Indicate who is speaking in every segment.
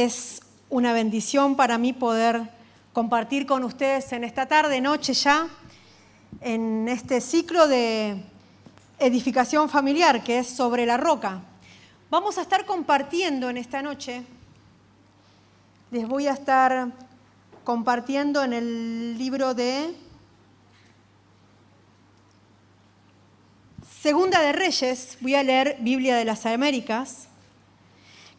Speaker 1: Es una bendición para mí poder compartir con ustedes en esta tarde, noche ya, en este ciclo de edificación familiar que es sobre la roca. Vamos a estar compartiendo en esta noche, les voy a estar compartiendo en el libro de Segunda de Reyes, voy a leer Biblia de las Américas.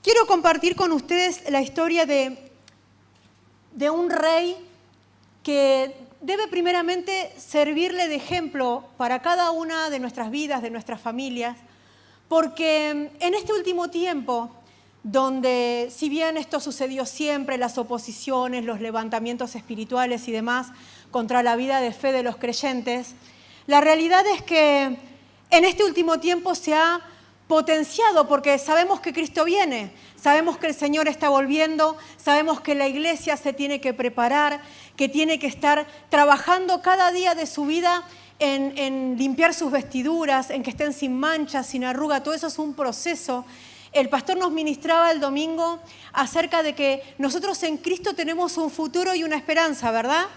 Speaker 1: Quiero compartir con ustedes la historia de un rey que debe primeramente servirle de ejemplo para cada una de nuestras vidas, de nuestras familias, porque en este último tiempo, donde si bien esto sucedió siempre, las oposiciones, los levantamientos espirituales y demás contra la vida de fe de los creyentes, la realidad es que en este último tiempo se ha potenciado porque sabemos que Cristo viene, sabemos que el Señor está volviendo, sabemos que la iglesia se tiene que preparar, que tiene que estar trabajando cada día de su vida en limpiar sus vestiduras, en que estén sin manchas, sin arruga. Todo eso es un proceso. El pastor nos ministraba el domingo acerca de que nosotros en Cristo tenemos un futuro y una esperanza, ¿verdad?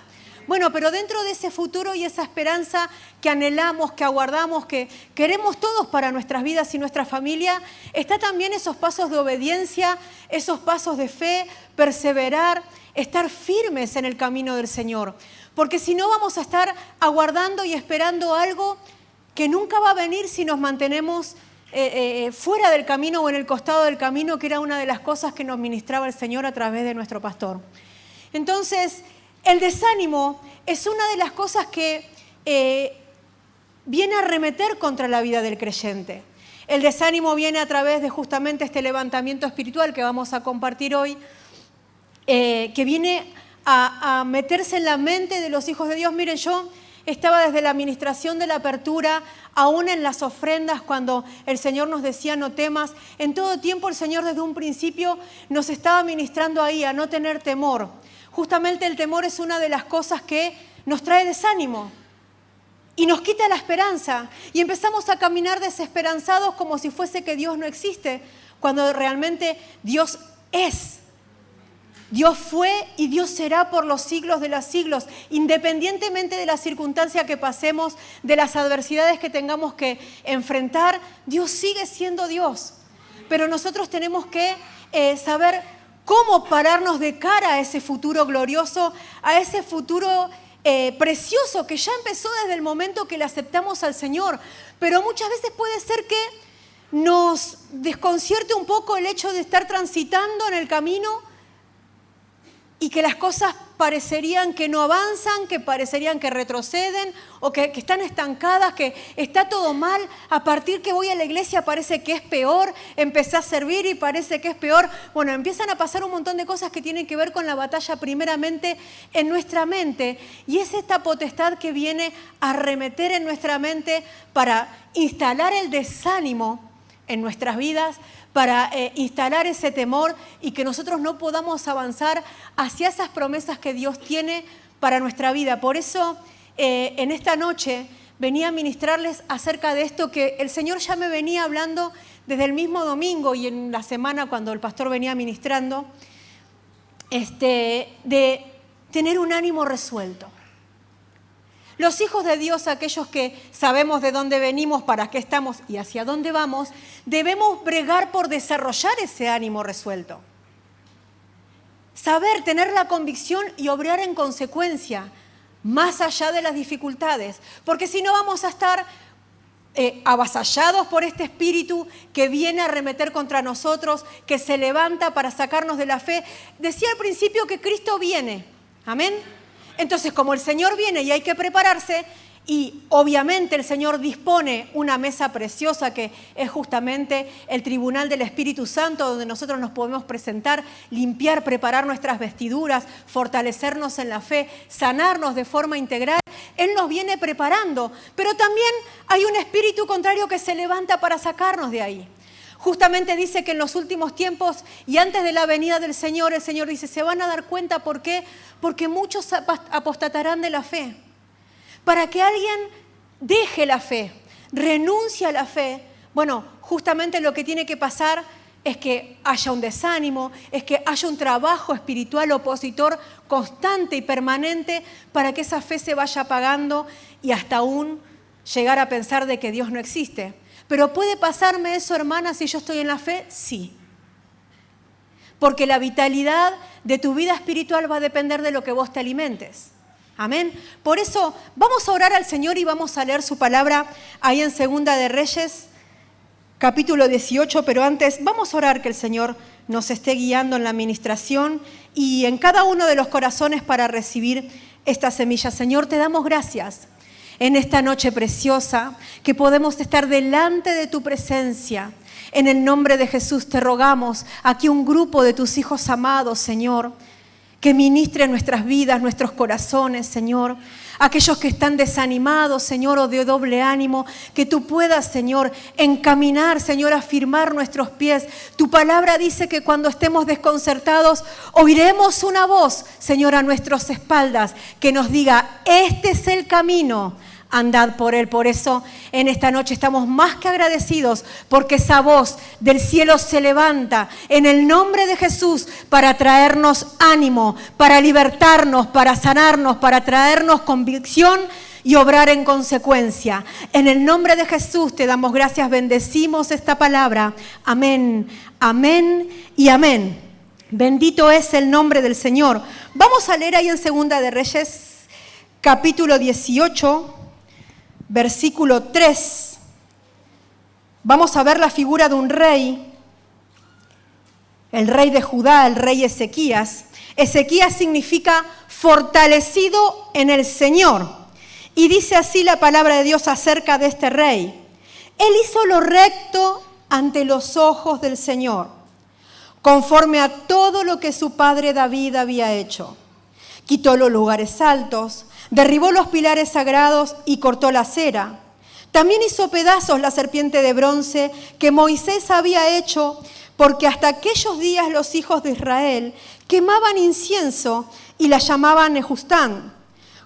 Speaker 1: Bueno, pero dentro de ese futuro y esa esperanza que anhelamos, que aguardamos, que queremos todos para nuestras vidas y nuestra familia, está también esos pasos de obediencia, esos pasos de fe, perseverar, estar firmes en el camino del Señor. Porque si no vamos a estar aguardando y esperando algo que nunca va a venir si nos mantenemos fuera del camino o en el costado del camino, que era una de las cosas que nos ministraba el Señor a través de nuestro pastor. Entonces, el desánimo es una de las cosas que viene a arremeter contra la vida del creyente. El desánimo viene a través de justamente este levantamiento espiritual que vamos a compartir hoy, que viene a meterse en la mente de los hijos de Dios. Miren, yo estaba desde la administración de la apertura, aún en las ofrendas, cuando el Señor nos decía no temas. En todo tiempo el Señor desde un principio nos estaba ministrando ahí a no tener temor. Justamente el temor es una de las cosas que nos trae desánimo y nos quita la esperanza. Y empezamos a caminar desesperanzados como si fuese que Dios no existe, cuando realmente Dios es. Dios fue y Dios será por los siglos de los siglos, independientemente de la circunstancia que pasemos, de las adversidades que tengamos que enfrentar. Dios sigue siendo Dios, pero nosotros tenemos que saber cómo pararnos de cara a ese futuro glorioso, a ese futuro precioso que ya empezó desde el momento que le aceptamos al Señor. Pero muchas veces puede ser que nos desconcierte un poco el hecho de estar transitando en el camino y que las cosas parecerían que no avanzan, que parecerían que retroceden o que están estancadas, que está todo mal. A partir que voy a la iglesia parece que es peor, empecé a servir y parece que es peor. Bueno, empiezan a pasar un montón de cosas que tienen que ver con la batalla primeramente en nuestra mente. Y es esta potestad que viene a arremeter en nuestra mente para instalar el desánimo en nuestras vidas, para instalar ese temor y que nosotros no podamos avanzar hacia esas promesas que Dios tiene para nuestra vida. Por eso, en esta noche venía a ministrarles acerca de esto que el Señor ya me venía hablando desde el mismo domingo y en la semana cuando el pastor venía ministrando, de tener un ánimo resuelto. Los hijos de Dios, aquellos que sabemos de dónde venimos, para qué estamos y hacia dónde vamos, debemos bregar por desarrollar ese ánimo resuelto. Saber, tener la convicción y obrar en consecuencia, más allá de las dificultades. Porque si no vamos a estar avasallados por este espíritu que viene a arremeter contra nosotros, que se levanta para sacarnos de la fe. Decía al principio que Cristo viene. Amén. Entonces, como el Señor viene y hay que prepararse, y obviamente el Señor dispone una mesa preciosa que es justamente el tribunal del Espíritu Santo, donde nosotros nos podemos presentar, limpiar, preparar nuestras vestiduras, fortalecernos en la fe, sanarnos de forma integral. Él nos viene preparando, pero también hay un espíritu contrario que se levanta para sacarnos de ahí. Justamente dice que en los últimos tiempos y antes de la venida del Señor, el Señor dice, se van a dar cuenta, ¿por qué? Porque muchos apostatarán de la fe. Para que alguien deje la fe, renuncie a la fe, bueno, justamente lo que tiene que pasar es que haya un desánimo, es que haya un trabajo espiritual opositor constante y permanente para que esa fe se vaya apagando y hasta aún llegar a pensar de que Dios no existe. ¿Pero puede pasarme eso, hermana, si yo estoy en la fe? Sí. Porque la vitalidad de tu vida espiritual va a depender de lo que vos te alimentes. Amén. Por eso vamos a orar al Señor y vamos a leer su palabra ahí en Segunda de Reyes, capítulo 18, pero antes vamos a orar que el Señor nos esté guiando en la administración y en cada uno de los corazones para recibir esta semilla. Señor, te damos gracias en esta noche preciosa que podemos estar delante de tu presencia. En el nombre de Jesús te rogamos aquí un grupo de tus hijos amados, Señor, que ministre nuestras vidas, nuestros corazones, Señor. Aquellos que están desanimados, Señor, o de doble ánimo, que tú puedas, Señor, encaminar, Señor, afirmar nuestros pies. Tu palabra dice que cuando estemos desconcertados, oiremos una voz, Señor, a nuestras espaldas, que nos diga, este es el camino, andad por él. Por eso en esta noche estamos más que agradecidos porque esa voz del cielo se levanta en el nombre de Jesús para traernos ánimo, para libertarnos, para sanarnos, para traernos convicción y obrar en consecuencia. En el nombre de Jesús te damos gracias, bendecimos esta palabra. Amén, amén y amén. Bendito es el nombre del Señor. Vamos a leer ahí en Segunda de Reyes, capítulo 18, versículo 3, vamos a ver la figura de un rey, el rey de Judá, el rey Ezequías. Ezequías significa fortalecido en el Señor. Y dice así la palabra de Dios acerca de este rey. Él hizo lo recto ante los ojos del Señor, conforme a todo lo que su padre David había hecho. Quitó los lugares altos, derribó los pilares sagrados y cortó la acera. También hizo pedazos la serpiente de bronce que Moisés había hecho, porque hasta aquellos días los hijos de Israel quemaban incienso y la llamaban Nejustán.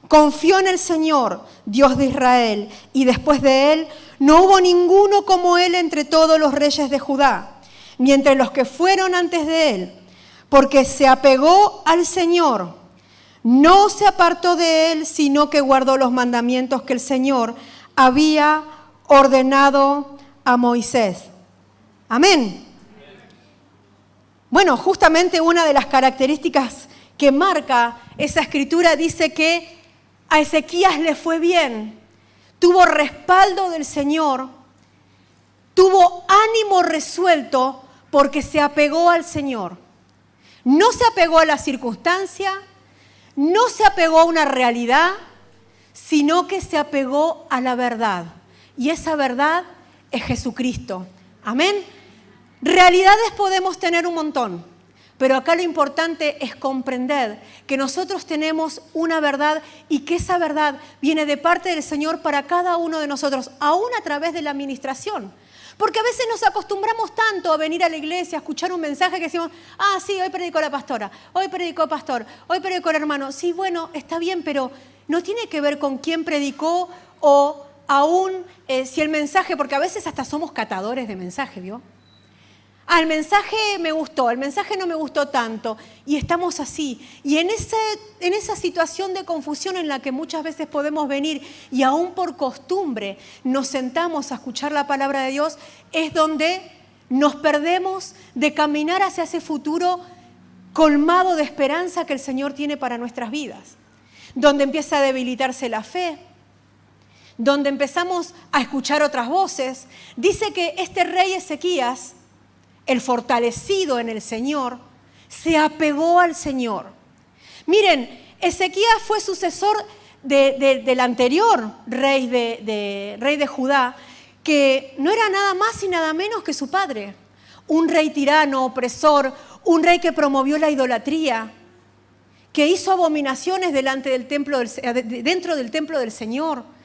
Speaker 1: Confió en el Señor, Dios de Israel, y después de él no hubo ninguno como él entre todos los reyes de Judá, ni entre los que fueron antes de él, porque se apegó al Señor. No se apartó de él, sino que guardó los mandamientos que el Señor había ordenado a Moisés. Amén. Bueno, justamente una de las características que marca esa escritura dice que a Ezequías le fue bien, tuvo respaldo del Señor, tuvo ánimo resuelto porque se apegó al Señor. No se apegó a la circunstancia, no se apegó a una realidad, sino que se apegó a la verdad. Y esa verdad es Jesucristo. Amén. Realidades podemos tener un montón, pero acá lo importante es comprender que nosotros tenemos una verdad y que esa verdad viene de parte del Señor para cada uno de nosotros, aún a través de la administración. Porque a veces nos acostumbramos tanto a venir a la iglesia, a escuchar un mensaje que decimos, ah, sí, hoy predicó la pastora, hoy predicó el pastor, hoy predicó el hermano. Sí, bueno, está bien, pero no tiene que ver con quién predicó o aún si el mensaje, porque a veces hasta somos catadores de mensaje, ¿vio? Ah, el mensaje me gustó, el mensaje no me gustó tanto. Y estamos así. Y en esa situación de confusión en la que muchas veces podemos venir y aún por costumbre nos sentamos a escuchar la palabra de Dios, es donde nos perdemos de caminar hacia ese futuro colmado de esperanza que el Señor tiene para nuestras vidas. Donde empieza a debilitarse la fe, donde empezamos a escuchar otras voces. Dice que este rey Ezequías, el fortalecido en el Señor, se apegó al Señor. Miren, Ezequías fue sucesor del anterior rey de Judá, que no era nada más y nada menos que su padre. Un rey tirano, opresor, un rey que promovió la idolatría, que hizo abominaciones dentro del templo del Señor.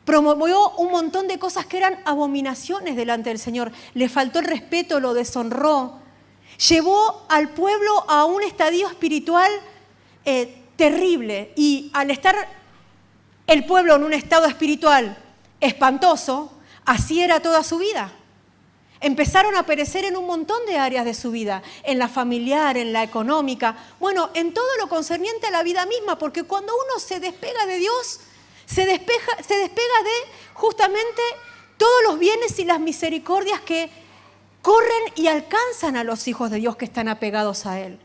Speaker 1: Promovió un montón de cosas que eran abominaciones delante del Señor. Le faltó el respeto, lo deshonró. Llevó al pueblo a un estadio espiritual terrible. Y al estar el pueblo en un estado espiritual espantoso, así era toda su vida. Empezaron a perecer en un montón de áreas de su vida, en la familiar, en la económica, bueno, en todo lo concerniente a la vida misma, porque cuando uno se despega de Dios, se despega de justamente todos los bienes y las misericordias que corren y alcanzan a los hijos de Dios que están apegados a Él.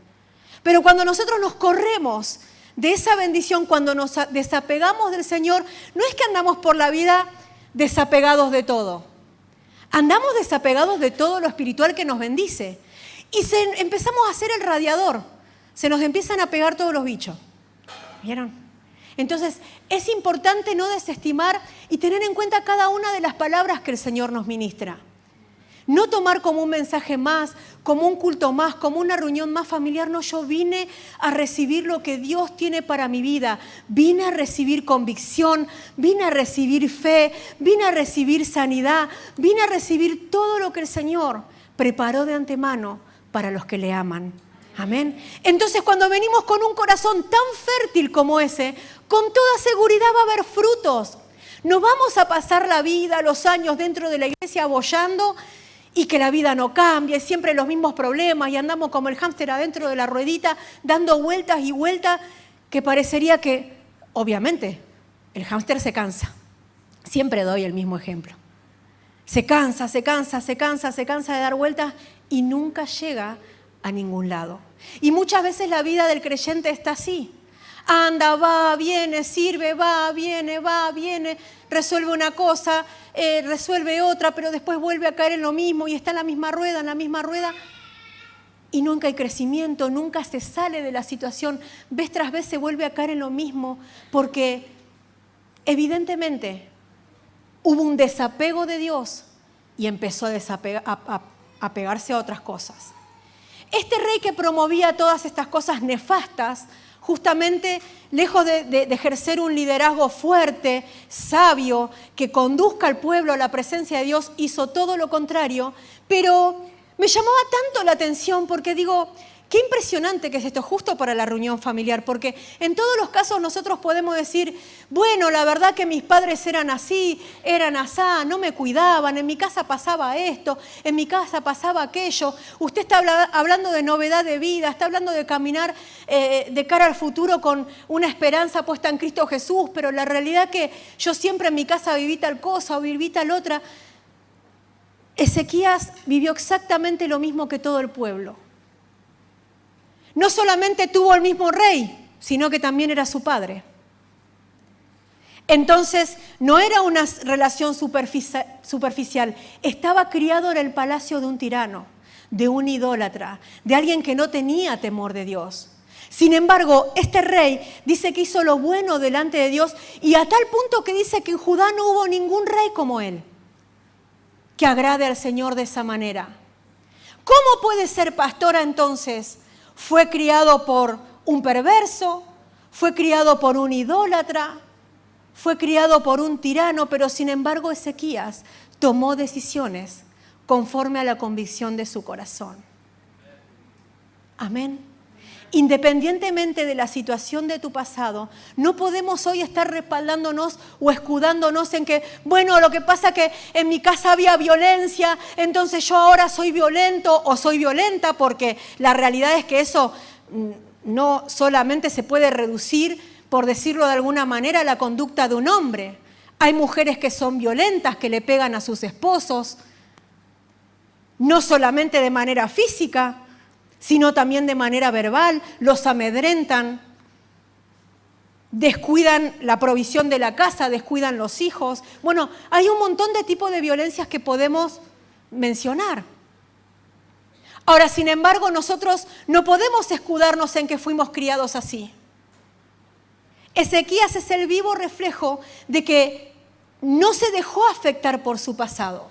Speaker 1: Pero cuando nosotros nos corremos de esa bendición, cuando nos desapegamos del Señor, no es que andamos por la vida desapegados de todo. Andamos desapegados de todo lo espiritual que nos bendice. Y empezamos a hacer el radiador. Se nos empiezan a pegar todos los bichos. ¿Vieron? Entonces, es importante no desestimar y tener en cuenta cada una de las palabras que el Señor nos ministra. No tomar como un mensaje más, como un culto más, como una reunión más familiar. No, yo vine a recibir lo que Dios tiene para mi vida. Vine a recibir convicción, vine a recibir fe, vine a recibir sanidad, vine a recibir todo lo que el Señor preparó de antemano para los que le aman. Amén. Entonces, cuando venimos con un corazón tan fértil como ese, con toda seguridad va a haber frutos. No vamos a pasar la vida, los años dentro de la iglesia abollando y que la vida no cambie, siempre los mismos problemas y andamos como el hámster adentro de la ruedita dando vueltas y vueltas, que parecería que, obviamente, el hámster se cansa. Siempre doy el mismo ejemplo. Se cansa de dar vueltas y nunca llega a ningún lado. Y muchas veces la vida del creyente está así. Anda, va, viene, sirve, va, viene, resuelve una cosa, resuelve otra, pero después vuelve a caer en lo mismo y está en la misma rueda, y nunca hay crecimiento, nunca se sale de la situación. Vez tras vez se vuelve a caer en lo mismo, porque evidentemente hubo un desapego de Dios y empezó a pegarse a otras cosas. Este rey que promovía todas estas cosas nefastas, justamente lejos de ejercer un liderazgo fuerte, sabio, que conduzca al pueblo a la presencia de Dios, hizo todo lo contrario. Pero me llamaba tanto la atención porque digo, qué impresionante que es esto, justo para la reunión familiar, porque en todos los casos nosotros podemos decir, bueno, la verdad que mis padres eran así, eran asá, no me cuidaban, en mi casa pasaba esto, en mi casa pasaba aquello. Usted está hablando de novedad de vida, está hablando de caminar de cara al futuro con una esperanza puesta en Cristo Jesús, pero la realidad que yo siempre en mi casa viví tal cosa o viví tal otra. Ezequías vivió exactamente lo mismo que todo el pueblo. No solamente tuvo el mismo rey, sino que también era su padre. Entonces, no era una relación superficial. Estaba criado en el palacio de un tirano, de un idólatra, de alguien que no tenía temor de Dios. Sin embargo, este rey dice que hizo lo bueno delante de Dios y a tal punto que dice que en Judá no hubo ningún rey como él, que agrade al Señor de esa manera. ¿Cómo puede ser pastora entonces? Fue criado por un perverso, fue criado por un idólatra, fue criado por un tirano, pero sin embargo Ezequías tomó decisiones conforme a la convicción de su corazón. Amén. Independientemente de la situación de tu pasado, no podemos hoy estar respaldándonos o escudándonos en que, bueno, lo que pasa es que en mi casa había violencia, entonces yo ahora soy violento o soy violenta, porque la realidad es que eso no solamente se puede reducir, por decirlo de alguna manera, a la conducta de un hombre. Hay mujeres que son violentas, que le pegan a sus esposos, no solamente de manera física, sino también de manera verbal, los amedrentan, descuidan la provisión de la casa, descuidan los hijos. Bueno, hay un montón de tipos de violencias que podemos mencionar. Ahora, sin embargo, nosotros no podemos escudarnos en que fuimos criados así. Ezequías es el vivo reflejo de que no se dejó afectar por su pasado.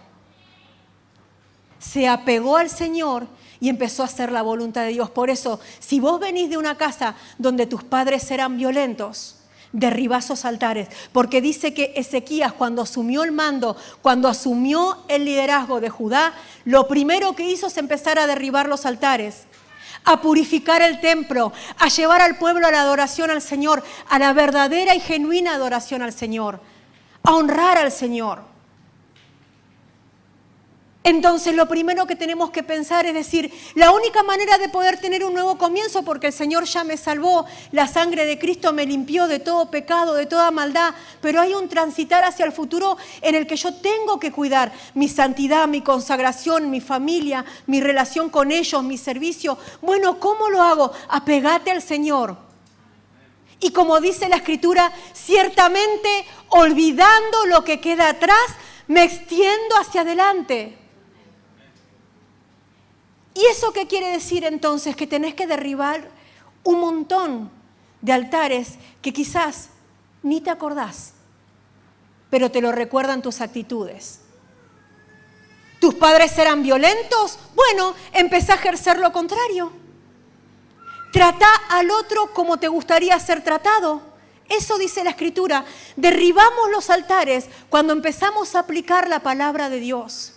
Speaker 1: Se apegó al Señor y empezó a hacer la voluntad de Dios. Por eso, si vos venís de una casa donde tus padres eran violentos, derribá esos altares. Porque dice que Ezequías, cuando asumió el mando, cuando asumió el liderazgo de Judá, lo primero que hizo es empezar a derribar los altares, a purificar el templo, a llevar al pueblo a la adoración al Señor, a la verdadera y genuina adoración al Señor, a honrar al Señor. Entonces lo primero que tenemos que pensar es decir, la única manera de poder tener un nuevo comienzo, porque el Señor ya me salvó, la sangre de Cristo me limpió de todo pecado, de toda maldad, pero hay un transitar hacia el futuro en el que yo tengo que cuidar mi santidad, mi consagración, mi familia, mi relación con ellos, mi servicio. Bueno, ¿cómo lo hago? Apegate al Señor. Y como dice la Escritura, ciertamente olvidando lo que queda atrás, me extiendo hacia adelante. ¿Y eso qué quiere decir entonces? Que tenés que derribar un montón de altares que quizás ni te acordás, pero te lo recuerdan tus actitudes. ¿Tus padres eran violentos? Bueno, empezá a ejercer lo contrario. Trata al otro como te gustaría ser tratado. Eso dice la Escritura. Derribamos los altares cuando empezamos a aplicar la palabra de Dios.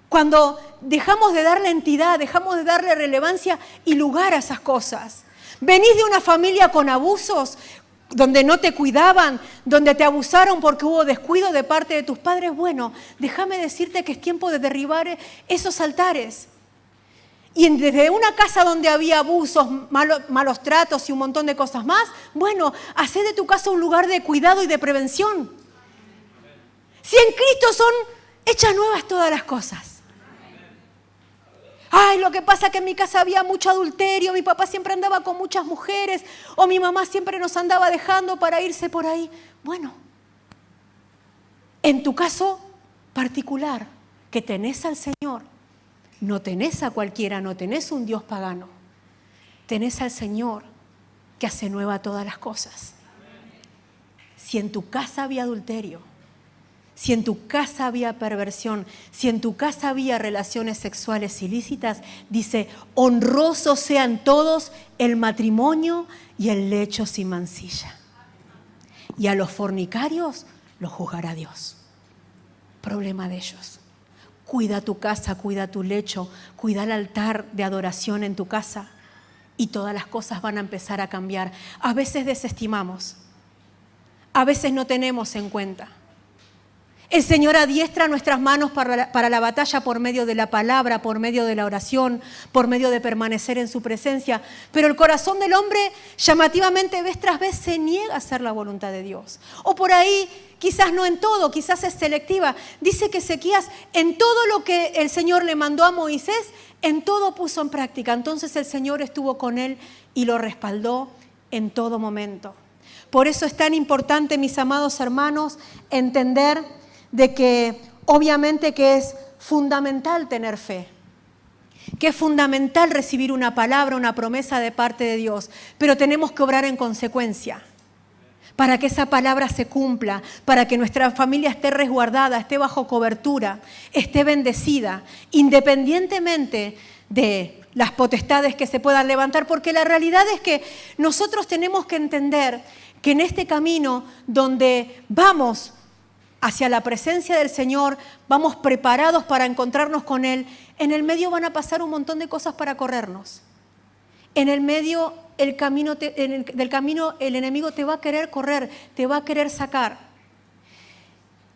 Speaker 1: Cuando dejamos de darle entidad, dejamos de darle relevancia y lugar a esas cosas. Venís de una familia con abusos, donde no te cuidaban, donde te abusaron porque hubo descuido de parte de tus padres. Bueno, déjame decirte que es tiempo de derribar esos altares. Y desde una casa donde había abusos, malos tratos y un montón de cosas más, bueno, hacé de tu casa un lugar de cuidado y de prevención. Si en Cristo son hechas nuevas todas las cosas. Ay, lo que pasa es que en mi casa había mucho adulterio, mi papá siempre andaba con muchas mujeres, o mi mamá siempre nos andaba dejando para irse por ahí. Bueno, en tu caso particular, que tenés al Señor, no tenés a cualquiera, no tenés un Dios pagano, tenés al Señor que hace nueva todas las cosas. Si en tu casa había adulterio, si en tu casa había perversión, si en tu casa había relaciones sexuales ilícitas, dice, honrosos sean todos el matrimonio y el lecho sin mancilla. Y a los fornicarios los juzgará Dios. Problema de ellos. Cuida tu casa, cuida tu lecho, cuida el altar de adoración en tu casa y todas las cosas van a empezar a cambiar. A veces desestimamos, a veces no tenemos en cuenta. El Señor adiestra nuestras manos para la batalla por medio de la palabra, por medio de la oración, por medio de permanecer en su presencia. Pero el corazón del hombre, llamativamente, vez tras vez, se niega a hacer la voluntad de Dios. O por ahí, quizás no en todo, quizás es selectiva. Dice que Ezequías, en todo lo que el Señor le mandó a Moisés, en todo puso en práctica. Entonces el Señor estuvo con él y lo respaldó en todo momento. Por eso es tan importante, mis amados hermanos, entender de que obviamente que es fundamental tener fe, que es fundamental recibir una palabra, una promesa de parte de Dios, pero tenemos que obrar en consecuencia para que esa palabra se cumpla, para que nuestra familia esté resguardada, esté bajo cobertura, esté bendecida, independientemente de las potestades que se puedan levantar, porque la realidad es que nosotros tenemos que entender que en este camino donde vamos hacia la presencia del Señor, vamos preparados para encontrarnos con Él, en el medio van a pasar un montón de cosas para corrernos. En el medio del camino el enemigo te va a querer correr, te va a querer sacar.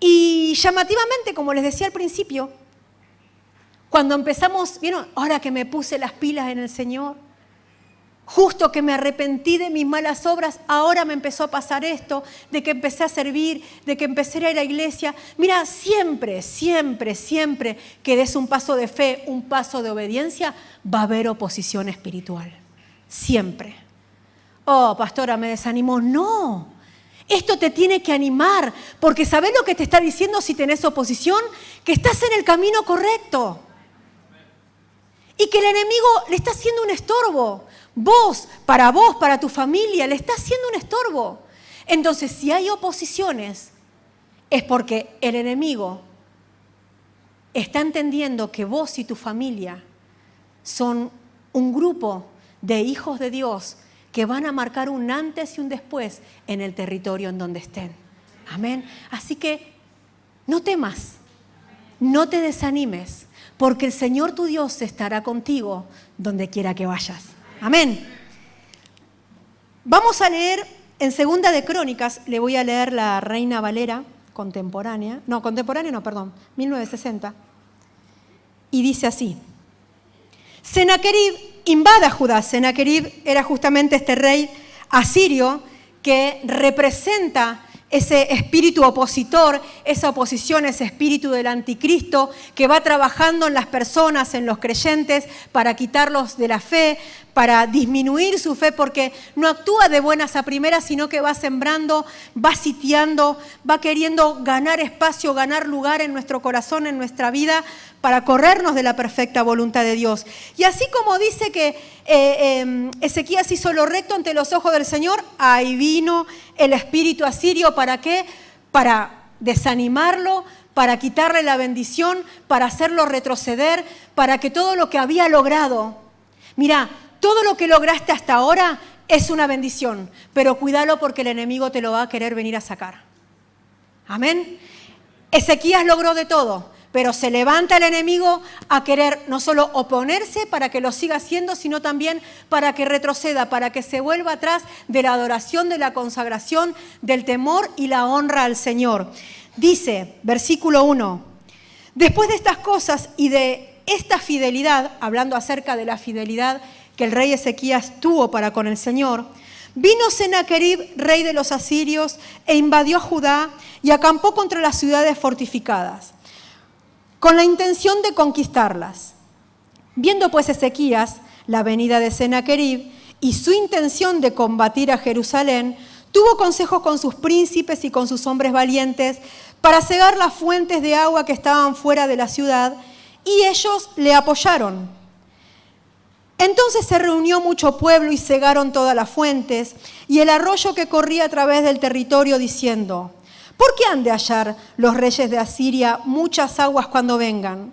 Speaker 1: Y llamativamente, como les decía al principio, cuando empezamos, ¿vieron? Ahora que me puse las pilas en el Señor, justo que me arrepentí de mis malas obras, ahora me empezó a pasar esto, de que empecé a servir, de que empecé a ir a la iglesia. Mira, siempre que des un paso de fe, un paso de obediencia, va a haber oposición espiritual. Siempre. Oh, pastora, me desanimó. No, esto te tiene que animar, porque ¿sabés lo que te está diciendo si tenés oposición? Que estás en el camino correcto. Y que el enemigo le está haciendo un estorbo. Vos, para tu familia, le está haciendo un estorbo. Entonces, si hay oposiciones, es porque el enemigo está entendiendo que vos y tu familia son un grupo de hijos de Dios que van a marcar un antes y un después en el territorio en donde estén. Amén. Así que no temas, no te desanimes, porque el Señor tu Dios estará contigo donde quiera que vayas. Amén. Vamos a leer en Segunda de Crónicas, le voy a leer la Reina Valera contemporánea. No, 1960. y dice así: Sennacherib invade a Judá. Sennacherib era justamente este rey asirio que representa ese espíritu opositor, esa oposición, ese espíritu del anticristo que va trabajando en las personas, en los creyentes, para quitarlos de la fe, para disminuir su fe, porque no actúa de buenas a primeras, sino que va sembrando, va sitiando, va queriendo ganar espacio, ganar lugar en nuestro corazón, en nuestra vida, para corrernos de la perfecta voluntad de Dios. Y así como dice que Ezequías hizo lo recto ante los ojos del Señor, ahí vino el espíritu asirio. ¿Para qué? Para desanimarlo, para quitarle la bendición, para hacerlo retroceder, para que todo lo que había logrado, mira, todo lo que lograste hasta ahora es una bendición, pero cuídalo porque el enemigo te lo va a querer venir a sacar. Amén. Ezequías logró de todo, pero se levanta el enemigo a querer no solo oponerse para que lo siga haciendo, sino también para que retroceda, para que se vuelva atrás de la adoración, de la consagración, del temor y la honra al Señor. Dice, versículo 1, después de estas cosas y de esta fidelidad, hablando acerca de la fidelidad que el rey Ezequías tuvo para con el Señor, vino Sennacherib, rey de los asirios, e invadió a Judá y acampó contra las ciudades fortificadas, con la intención de conquistarlas. Viendo pues Ezequías la venida de Sennacherib y su intención de combatir a Jerusalén, tuvo consejo con sus príncipes y con sus hombres valientes para cegar las fuentes de agua que estaban fuera de la ciudad, y ellos le apoyaron. Entonces se reunió mucho pueblo y cegaron todas las fuentes y el arroyo que corría a través del territorio, diciendo: ¿por qué han de hallar los reyes de Asiria muchas aguas cuando vengan?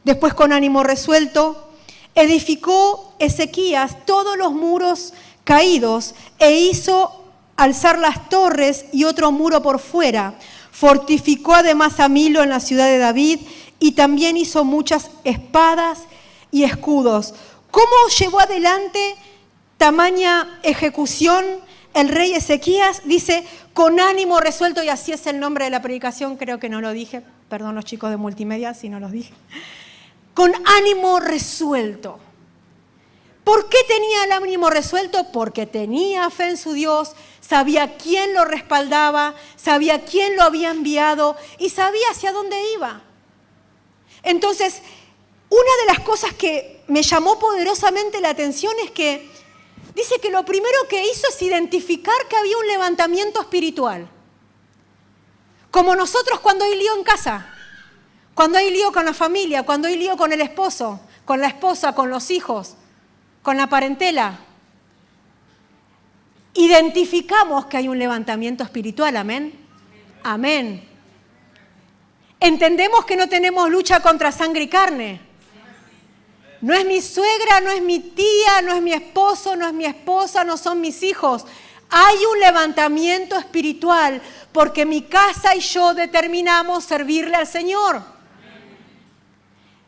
Speaker 1: Después, con ánimo resuelto, edificó Ezequías todos los muros caídos e hizo alzar las torres y otro muro por fuera. Fortificó además a Milo en la ciudad de David y también hizo muchas espadas y escudos. ¿Cómo llevó adelante tamaña ejecución el rey Ezequías? Dice, con ánimo resuelto, y así es el nombre de la predicación, creo que no lo dije, perdón los chicos de multimedia si no los dije. Con ánimo resuelto. ¿Por qué tenía el ánimo resuelto? Porque tenía fe en su Dios, sabía quién lo respaldaba, sabía quién lo había enviado y sabía hacia dónde iba. Entonces, una de las cosas que me llamó poderosamente la atención es que dice que lo primero que hizo es identificar que había un levantamiento espiritual. Como nosotros cuando hay lío en casa, cuando hay lío con la familia, cuando hay lío con el esposo, con la esposa, con los hijos, con la parentela. Identificamos que hay un levantamiento espiritual, amén. Amén. Entendemos que no tenemos lucha contra sangre y carne. No es mi suegra, no es mi tía, no es mi esposo, no es mi esposa, no son mis hijos. Hay un levantamiento espiritual porque mi casa y yo determinamos servirle al Señor.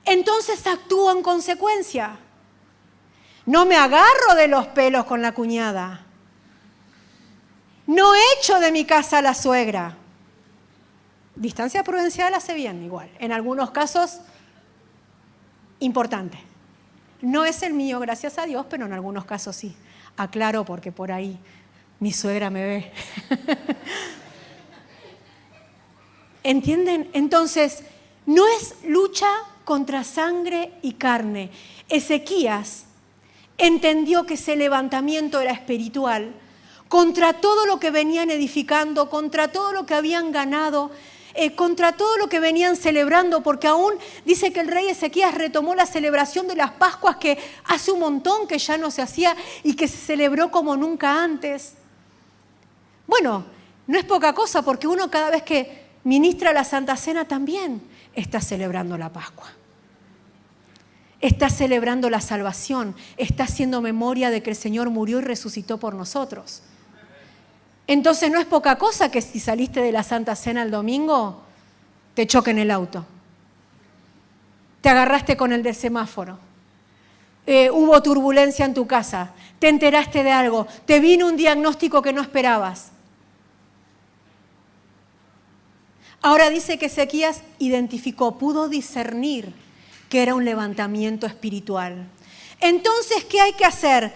Speaker 1: Entonces actúo en consecuencia. No me agarro de los pelos con la cuñada. No echo de mi casa a la suegra. Distancia prudencial hace bien igual. En algunos casos, importante. No es el mío, gracias a Dios, pero en algunos casos sí. Aclaro porque por ahí mi suegra me ve. ¿Entienden? Entonces, no es lucha contra sangre y carne. Ezequías entendió que ese levantamiento era espiritual contra todo lo que venían edificando, contra todo lo que habían ganado, contra todo lo que venían celebrando, porque aún dice que el rey Ezequías retomó la celebración de las Pascuas que hace un montón que ya no se hacía y que se celebró como nunca antes. Bueno, no es poca cosa porque uno cada vez que ministra la Santa Cena también está celebrando la Pascua. Está celebrando la salvación, está haciendo memoria de que el Señor murió y resucitó por nosotros. Entonces no es poca cosa que si saliste de la Santa Cena el domingo, te choquen el auto. Te agarraste con el del semáforo. Hubo turbulencia en tu casa. Te enteraste de algo. Te vino un diagnóstico que no esperabas. Ahora dice que Ezequías identificó, pudo discernir que era un levantamiento espiritual. Entonces, ¿qué hay que hacer?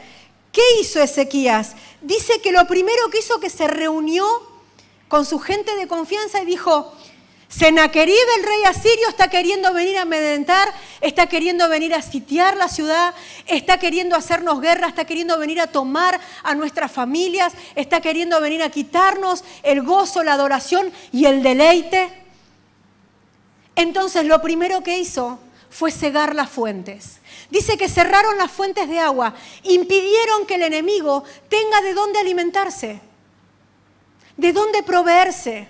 Speaker 1: ¿Qué hizo Ezequías? Dice que lo primero que hizo, que se reunió con su gente de confianza y dijo: Sennacherib, el rey asirio, está queriendo venir a amedrentar, está queriendo venir a sitiar la ciudad, está queriendo hacernos guerra, está queriendo venir a tomar a nuestras familias, está queriendo venir a quitarnos el gozo, la adoración y el deleite. Entonces lo primero que hizo fue cegar las fuentes. Dice que cerraron las fuentes de agua, impidieron que el enemigo tenga de dónde alimentarse, de dónde proveerse.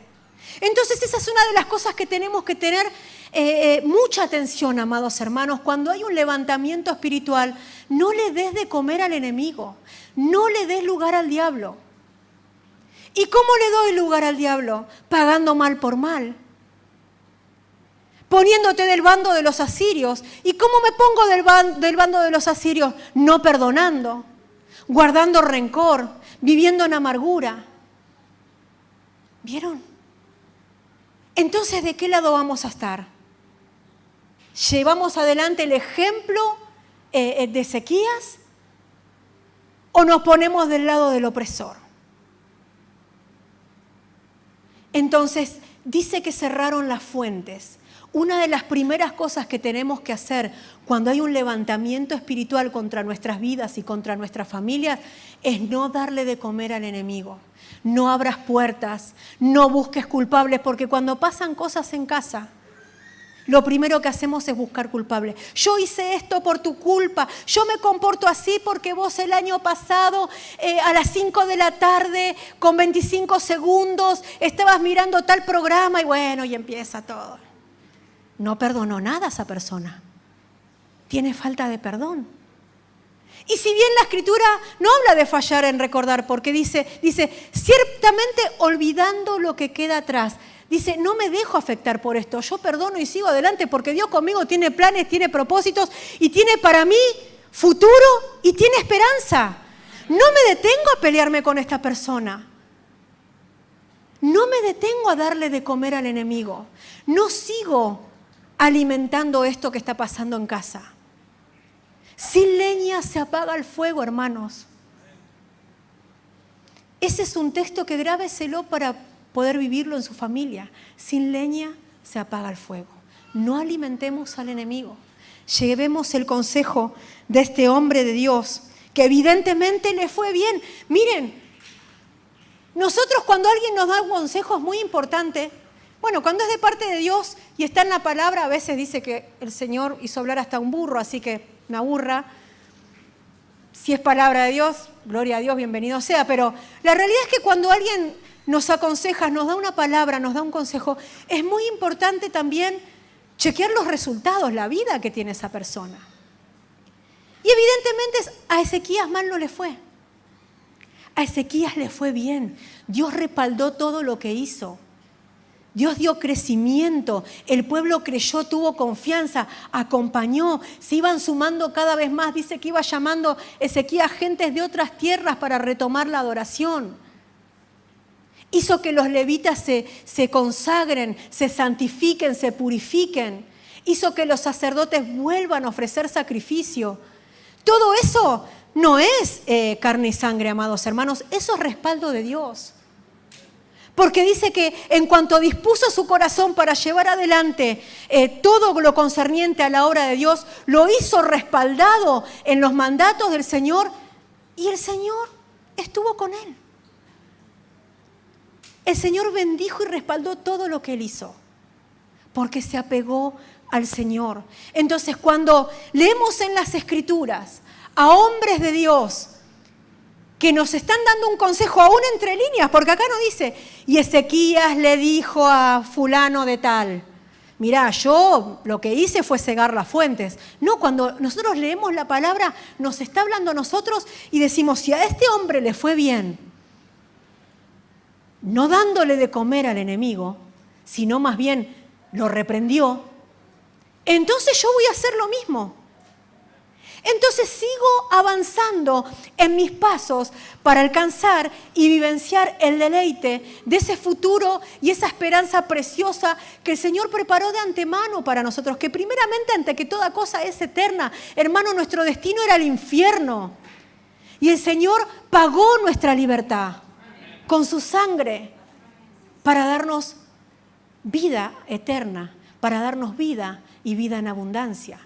Speaker 1: Entonces esa es una de las cosas que tenemos que tener mucha atención, amados hermanos. Cuando hay un levantamiento espiritual, no le des de comer al enemigo, no le des lugar al diablo. ¿Y cómo le doy lugar al diablo? Pagando mal por mal, poniéndote del bando de los asirios. ¿Y cómo me pongo del bando de los asirios? No perdonando, guardando rencor, viviendo en amargura. ¿Vieron? Entonces, ¿de qué lado vamos a estar? ¿Llevamos adelante el ejemplo de Ezequías o nos ponemos del lado del opresor? Entonces, dice que cerraron las fuentes. Una de las primeras cosas que tenemos que hacer cuando hay un levantamiento espiritual contra nuestras vidas y contra nuestras familias es no darle de comer al enemigo. No abras puertas, no busques culpables, porque cuando pasan cosas en casa, lo primero que hacemos es buscar culpables. Yo hice esto por tu culpa, yo me comporto así porque vos el año pasado a las 5 de la tarde con 25 segundos estabas mirando tal programa y bueno, y empieza todo. No perdonó nada a esa persona, tiene falta de perdón. Y si bien la Escritura no habla de fallar en recordar, porque dice, ciertamente olvidando lo que queda atrás. Dice, no me dejo afectar por esto, yo perdono y sigo adelante porque Dios conmigo tiene planes, tiene propósitos y tiene para mí futuro y tiene esperanza. No me detengo a pelearme con esta persona. No me detengo a darle de comer al enemigo. No sigo alimentando esto que está pasando en casa. Sin leña se apaga el fuego, hermanos. Ese es un texto que grábeselo para poder vivirlo en su familia. Sin leña se apaga el fuego. No alimentemos al enemigo. Llevemos el consejo de este hombre de Dios, que evidentemente le fue bien. Miren, nosotros cuando alguien nos da un consejo es muy importante. Bueno, cuando es de parte de Dios y está en la palabra, a veces dice que el Señor hizo hablar hasta un burro, así que una burra. Si es palabra de Dios, gloria a Dios, bienvenido sea. Pero la realidad es que cuando alguien nos aconseja, nos da una palabra, nos da un consejo, es muy importante también chequear los resultados, la vida que tiene esa persona. Y evidentemente a Ezequías mal no le fue. A Ezequías le fue bien. Dios respaldó todo lo que hizo. Dios dio crecimiento, el pueblo creyó, tuvo confianza, acompañó, se iban sumando cada vez más. Dice que iba llamando Ezequías gentes de otras tierras para retomar la adoración. Hizo que los levitas se consagren, se santifiquen, se purifiquen. Hizo que los sacerdotes vuelvan a ofrecer sacrificio. Todo eso no es carne y sangre, amados hermanos, eso es respaldo de Dios. Porque dice que en cuanto dispuso su corazón para llevar adelante todo lo concerniente a la obra de Dios, lo hizo respaldado en los mandatos del Señor y el Señor estuvo con él. El Señor bendijo y respaldó todo lo que él hizo, porque se apegó al Señor. Entonces, cuando leemos en las Escrituras a hombres de Dios que nos están dando un consejo aún entre líneas, porque acá no dice, y Ezequías le dijo a fulano de tal, mirá, yo lo que hice fue cegar las fuentes. No, cuando nosotros leemos la palabra, nos está hablando a nosotros y decimos, si a este hombre le fue bien, no dándole de comer al enemigo, sino más bien lo reprendió, entonces yo voy a hacer lo mismo. entonces sigo avanzando en mis pasos para alcanzar y vivenciar el deleite de ese futuro y esa esperanza preciosa que el Señor preparó de antemano para nosotros, que primeramente, ante que toda cosa es eterna. Hermano, nuestro destino era el infierno y el Señor pagó nuestra libertad con su sangre para darnos vida eterna, para darnos vida y vida en abundancia.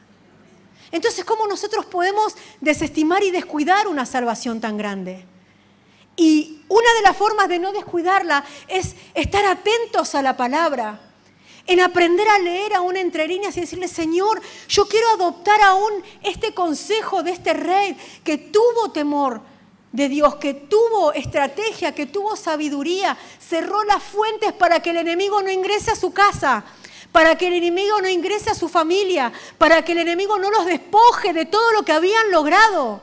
Speaker 1: Entonces, ¿cómo nosotros podemos desestimar y descuidar una salvación tan grande? Y una de las formas de no descuidarla es estar atentos a la palabra, en aprender a leer aún entre líneas y decirle, Señor, yo quiero adoptar aún este consejo de este rey que tuvo temor de Dios, que tuvo estrategia, que tuvo sabiduría, cerró las fuentes para que el enemigo no ingrese a su casa, para que el enemigo no ingrese a su familia, para que el enemigo no los despoje de todo lo que habían logrado.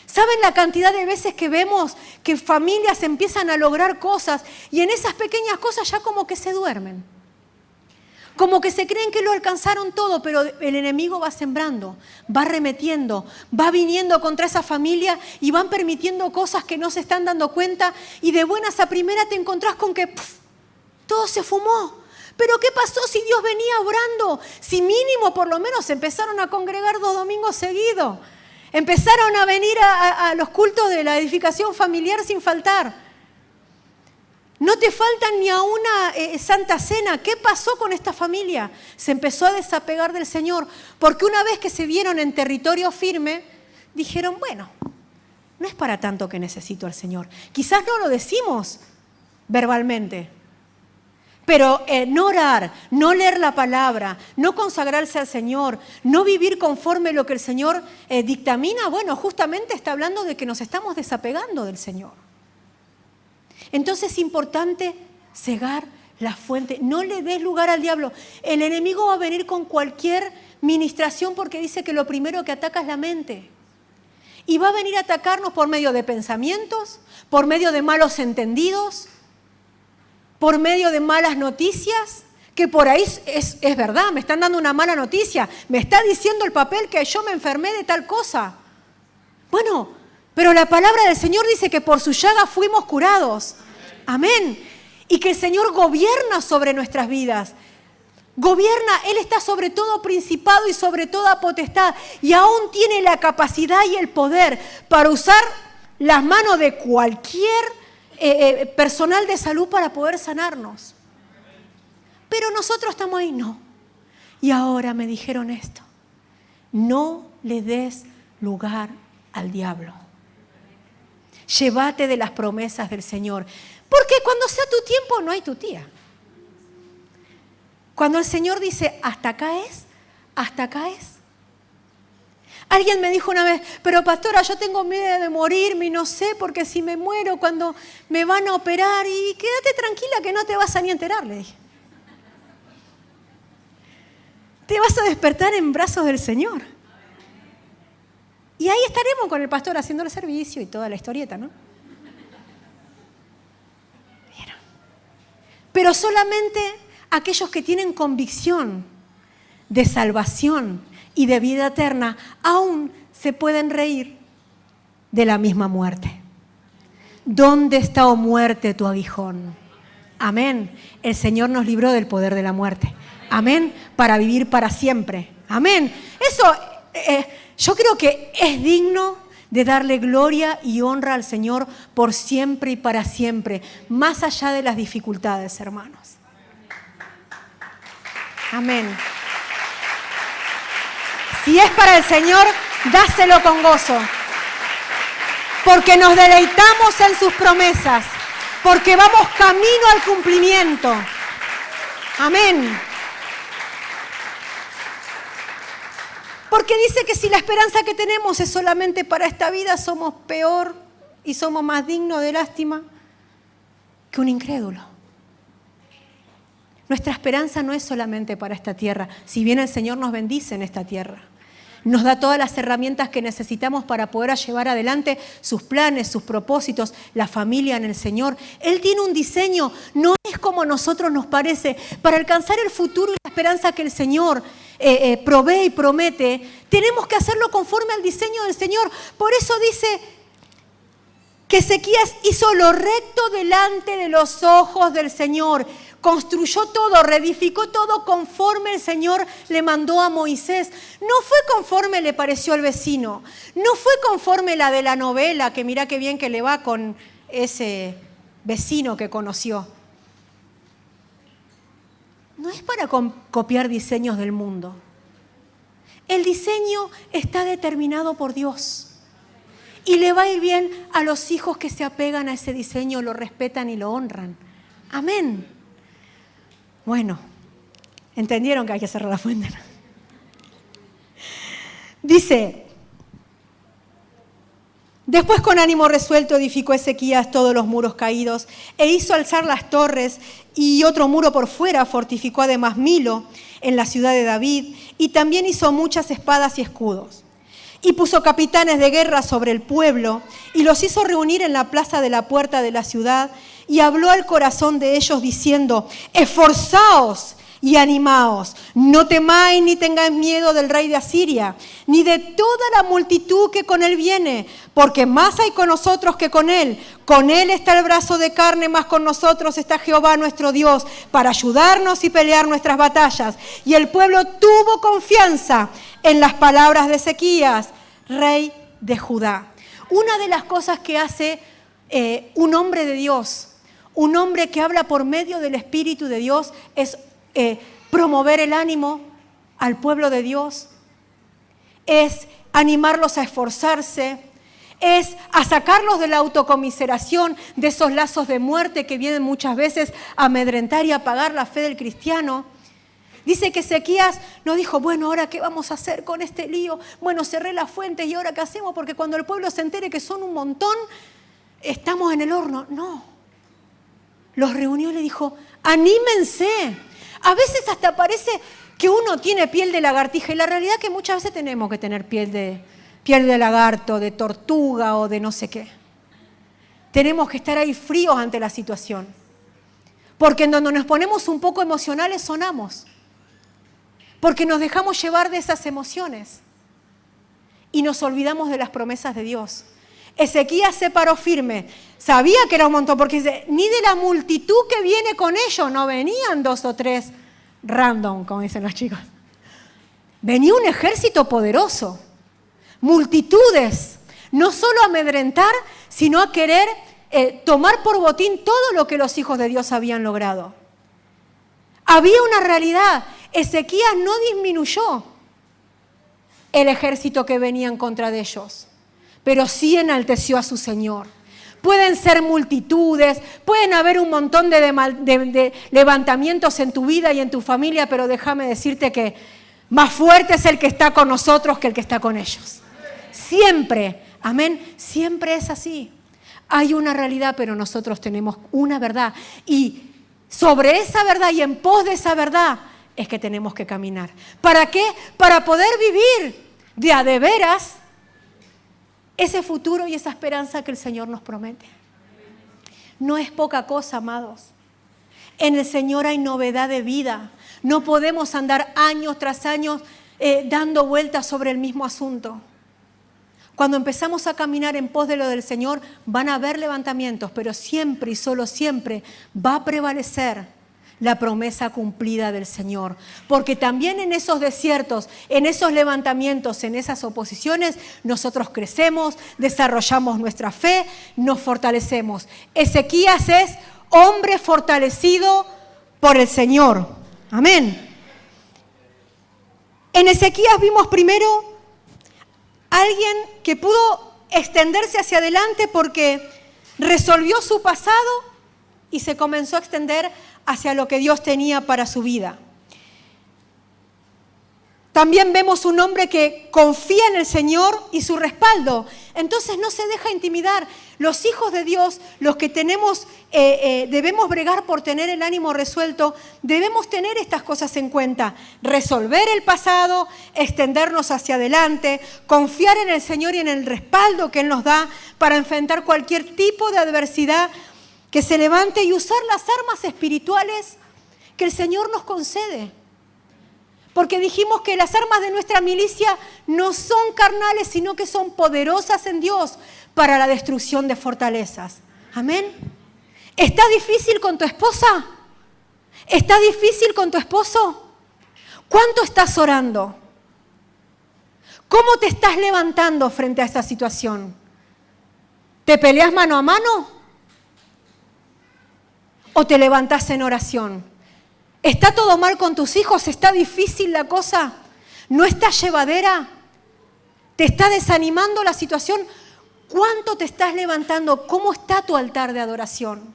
Speaker 1: ¿Saben la cantidad de veces que vemos que familias empiezan a lograr cosas y en esas pequeñas cosas ya como que se duermen? Como que se creen que lo alcanzaron todo, pero el enemigo va sembrando, va arremetiendo, va viniendo contra esa familia y van permitiendo cosas que no se están dando cuenta y de buenas a primera te encontrás con que todo se fumó. ¿Pero qué pasó si Dios venía obrando? Si mínimo por lo menos empezaron a congregar 2 domingos seguidos. Empezaron a venir a los cultos de la edificación familiar sin faltar. No te faltan ni a una santa cena. ¿Qué pasó con esta familia? Se empezó a desapegar del Señor. Porque una vez que se vieron en territorio firme, dijeron, bueno, no es para tanto que necesito al Señor. Quizás no lo decimos verbalmente. Pero no orar, no leer la palabra, no consagrarse al Señor, no vivir conforme lo que el Señor dictamina, bueno, justamente está hablando de que nos estamos desapegando del Señor. Entonces es importante cegar la fuente. No le des lugar al diablo. El enemigo va a venir con cualquier ministración porque dice que lo primero que ataca es la mente. Y va a venir a atacarnos por medio de pensamientos, por medio de malos entendidos, por medio de malas noticias, que por ahí es verdad, me están dando una mala noticia, me está diciendo el papel que yo me enfermé de tal cosa. Bueno, pero la palabra del Señor dice que por su llaga fuimos curados. Amén. Y que el Señor gobierna sobre nuestras vidas. Gobierna, Él está sobre todo principado y sobre toda potestad. Y aún tiene la capacidad y el poder para usar las manos de cualquier personal de salud para poder sanarnos. Pero nosotros estamos ahí, no. Y ahora me dijeron esto. No le des lugar al diablo. Llévate de las promesas del Señor. Porque cuando sea tu tiempo no hay tu tía. Cuando el Señor dice, hasta acá es, hasta acá es. Alguien me dijo una vez, pero pastora, yo tengo miedo de morirme y no sé, porque si me muero cuando me van a operar, y quédate tranquila que no te vas a ni enterar, le dije. Te vas a despertar en brazos del Señor. Y ahí estaremos con el pastor haciendo el servicio y toda la historieta, ¿no? Pero solamente aquellos que tienen convicción de salvación y de vida eterna, aún se pueden reír de la misma muerte. ¿Dónde está, oh muerte, tu aguijón? Amén. El Señor nos libró del poder de la muerte. Amén. Para vivir para siempre. Amén. Eso yo creo que es digno de darle gloria y honra al Señor por siempre y para siempre, más allá de las dificultades, hermanos. Amén. Si es para el Señor, dáselo con gozo. Porque nos deleitamos en sus promesas. Porque vamos camino al cumplimiento. Amén. Porque dice que si la esperanza que tenemos es solamente para esta vida, somos peor y somos más dignos de lástima que un incrédulo. Nuestra esperanza no es solamente para esta tierra, si bien el Señor nos bendice en esta tierra. Nos da todas las herramientas que necesitamos para poder llevar adelante sus planes, sus propósitos, la familia en el Señor. Él tiene un diseño, no es como a nosotros nos parece. Para alcanzar el futuro y la esperanza que el Señor provee y promete, tenemos que hacerlo conforme al diseño del Señor. Por eso dice que Ezequías hizo lo recto delante de los ojos del Señor. Construyó todo, reedificó todo conforme el Señor le mandó a Moisés. No fue conforme le pareció al vecino. No fue conforme la de la novela, que mira qué bien que le va con ese vecino que conoció. No es para copiar diseños del mundo. El diseño está determinado por Dios. Y le va a ir bien a los hijos que se apegan a ese diseño, lo respetan y lo honran. Amén. Bueno, entendieron que hay que cerrar la fuente, ¿no? Dice, después con ánimo resuelto edificó Ezequías todos los muros caídos e hizo alzar las torres y otro muro por fuera, fortificó además Milo en la ciudad de David y también hizo muchas espadas y escudos. Y puso capitanes de guerra sobre el pueblo y los hizo reunir en la plaza de la puerta de la ciudad y habló al corazón de ellos diciendo, esforzaos y animaos, no temáis ni tengáis miedo del rey de Asiria, ni de toda la multitud que con él viene, porque más hay con nosotros que con él. Con él está el brazo de carne, más con nosotros está Jehová nuestro Dios, para ayudarnos y pelear nuestras batallas. Y el pueblo tuvo confianza en las palabras de Ezequías, rey de Judá. Una de las cosas que hace un hombre de Dios, un hombre que habla por medio del Espíritu de Dios, es promover el ánimo al pueblo de Dios, es animarlos a esforzarse, es a sacarlos de la autocomiseración, de esos lazos de muerte que vienen muchas veces a amedrentar y a apagar la fe del cristiano. Dice que Ezequías no dijo, bueno, ¿ahora qué vamos a hacer con este lío? Bueno, cerré las fuentes y ¿ahora qué hacemos? Porque cuando el pueblo se entere que son un montón, estamos en el horno. No. Los reunió y le dijo, anímense. A veces hasta parece que uno tiene piel de lagartija y la realidad es que muchas veces tenemos que tener piel de lagarto, de tortuga o de no sé qué. Tenemos que estar ahí fríos ante la situación. Porque en donde nos ponemos un poco emocionales sonamos. Porque nos dejamos llevar de esas emociones y nos olvidamos de las promesas de Dios. Ezequías se paró firme, sabía que era un montón, porque dice, ni de la multitud que viene con ellos, no venían 2 o 3 random, como dicen los chicos. Venía un ejército poderoso, multitudes, no solo a amedrentar, sino a querer tomar por botín todo lo que los hijos de Dios habían logrado. Había una realidad, Ezequías no disminuyó el ejército que venía en contra de ellos, pero sí enalteció a su Señor. Pueden ser multitudes, pueden haber un montón de levantamientos en tu vida y en tu familia, pero déjame decirte que más fuerte es el que está con nosotros que el que está con ellos. Siempre, amén, siempre es así. Hay una realidad, pero nosotros tenemos una verdad. Y sobre esa verdad y en pos de esa verdad es que tenemos que caminar. ¿Para qué? Para poder vivir de veras ese futuro y esa esperanza que el Señor nos promete. No es poca cosa, amados. En el Señor hay novedad de vida. No podemos andar años tras años dando vueltas sobre el mismo asunto. Cuando empezamos a caminar en pos de lo del Señor, van a haber levantamientos, pero siempre y solo siempre va a prevalecer la promesa cumplida del Señor. Porque también en esos desiertos, en esos levantamientos, en esas oposiciones, nosotros crecemos, desarrollamos nuestra fe, nos fortalecemos. Ezequías es hombre fortalecido por el Señor. Amén. En Ezequías vimos primero alguien que pudo extenderse hacia adelante porque resolvió su pasado y se comenzó a extender hacia lo que Dios tenía para su vida. También vemos un hombre que confía en el Señor y su respaldo. Entonces no se deja intimidar. Los hijos de Dios, los que tenemos, debemos bregar por tener el ánimo resuelto, debemos tener estas cosas en cuenta. Resolver el pasado, extendernos hacia adelante, confiar en el Señor y en el respaldo que Él nos da para enfrentar cualquier tipo de adversidad que se levante y usar las armas espirituales que el Señor nos concede. Porque dijimos que las armas de nuestra milicia no son carnales, sino que son poderosas en Dios para la destrucción de fortalezas. Amén. ¿Está difícil con tu esposa? ¿Está difícil con tu esposo? ¿Cuánto estás orando? ¿Cómo te estás levantando frente a esta situación? ¿Te peleas mano a mano? ¿O te levantás en oración? ¿Está todo mal con tus hijos? ¿Está difícil la cosa? ¿No está llevadera? ¿Te está desanimando la situación? ¿Cuánto te estás levantando? ¿Cómo está tu altar de adoración?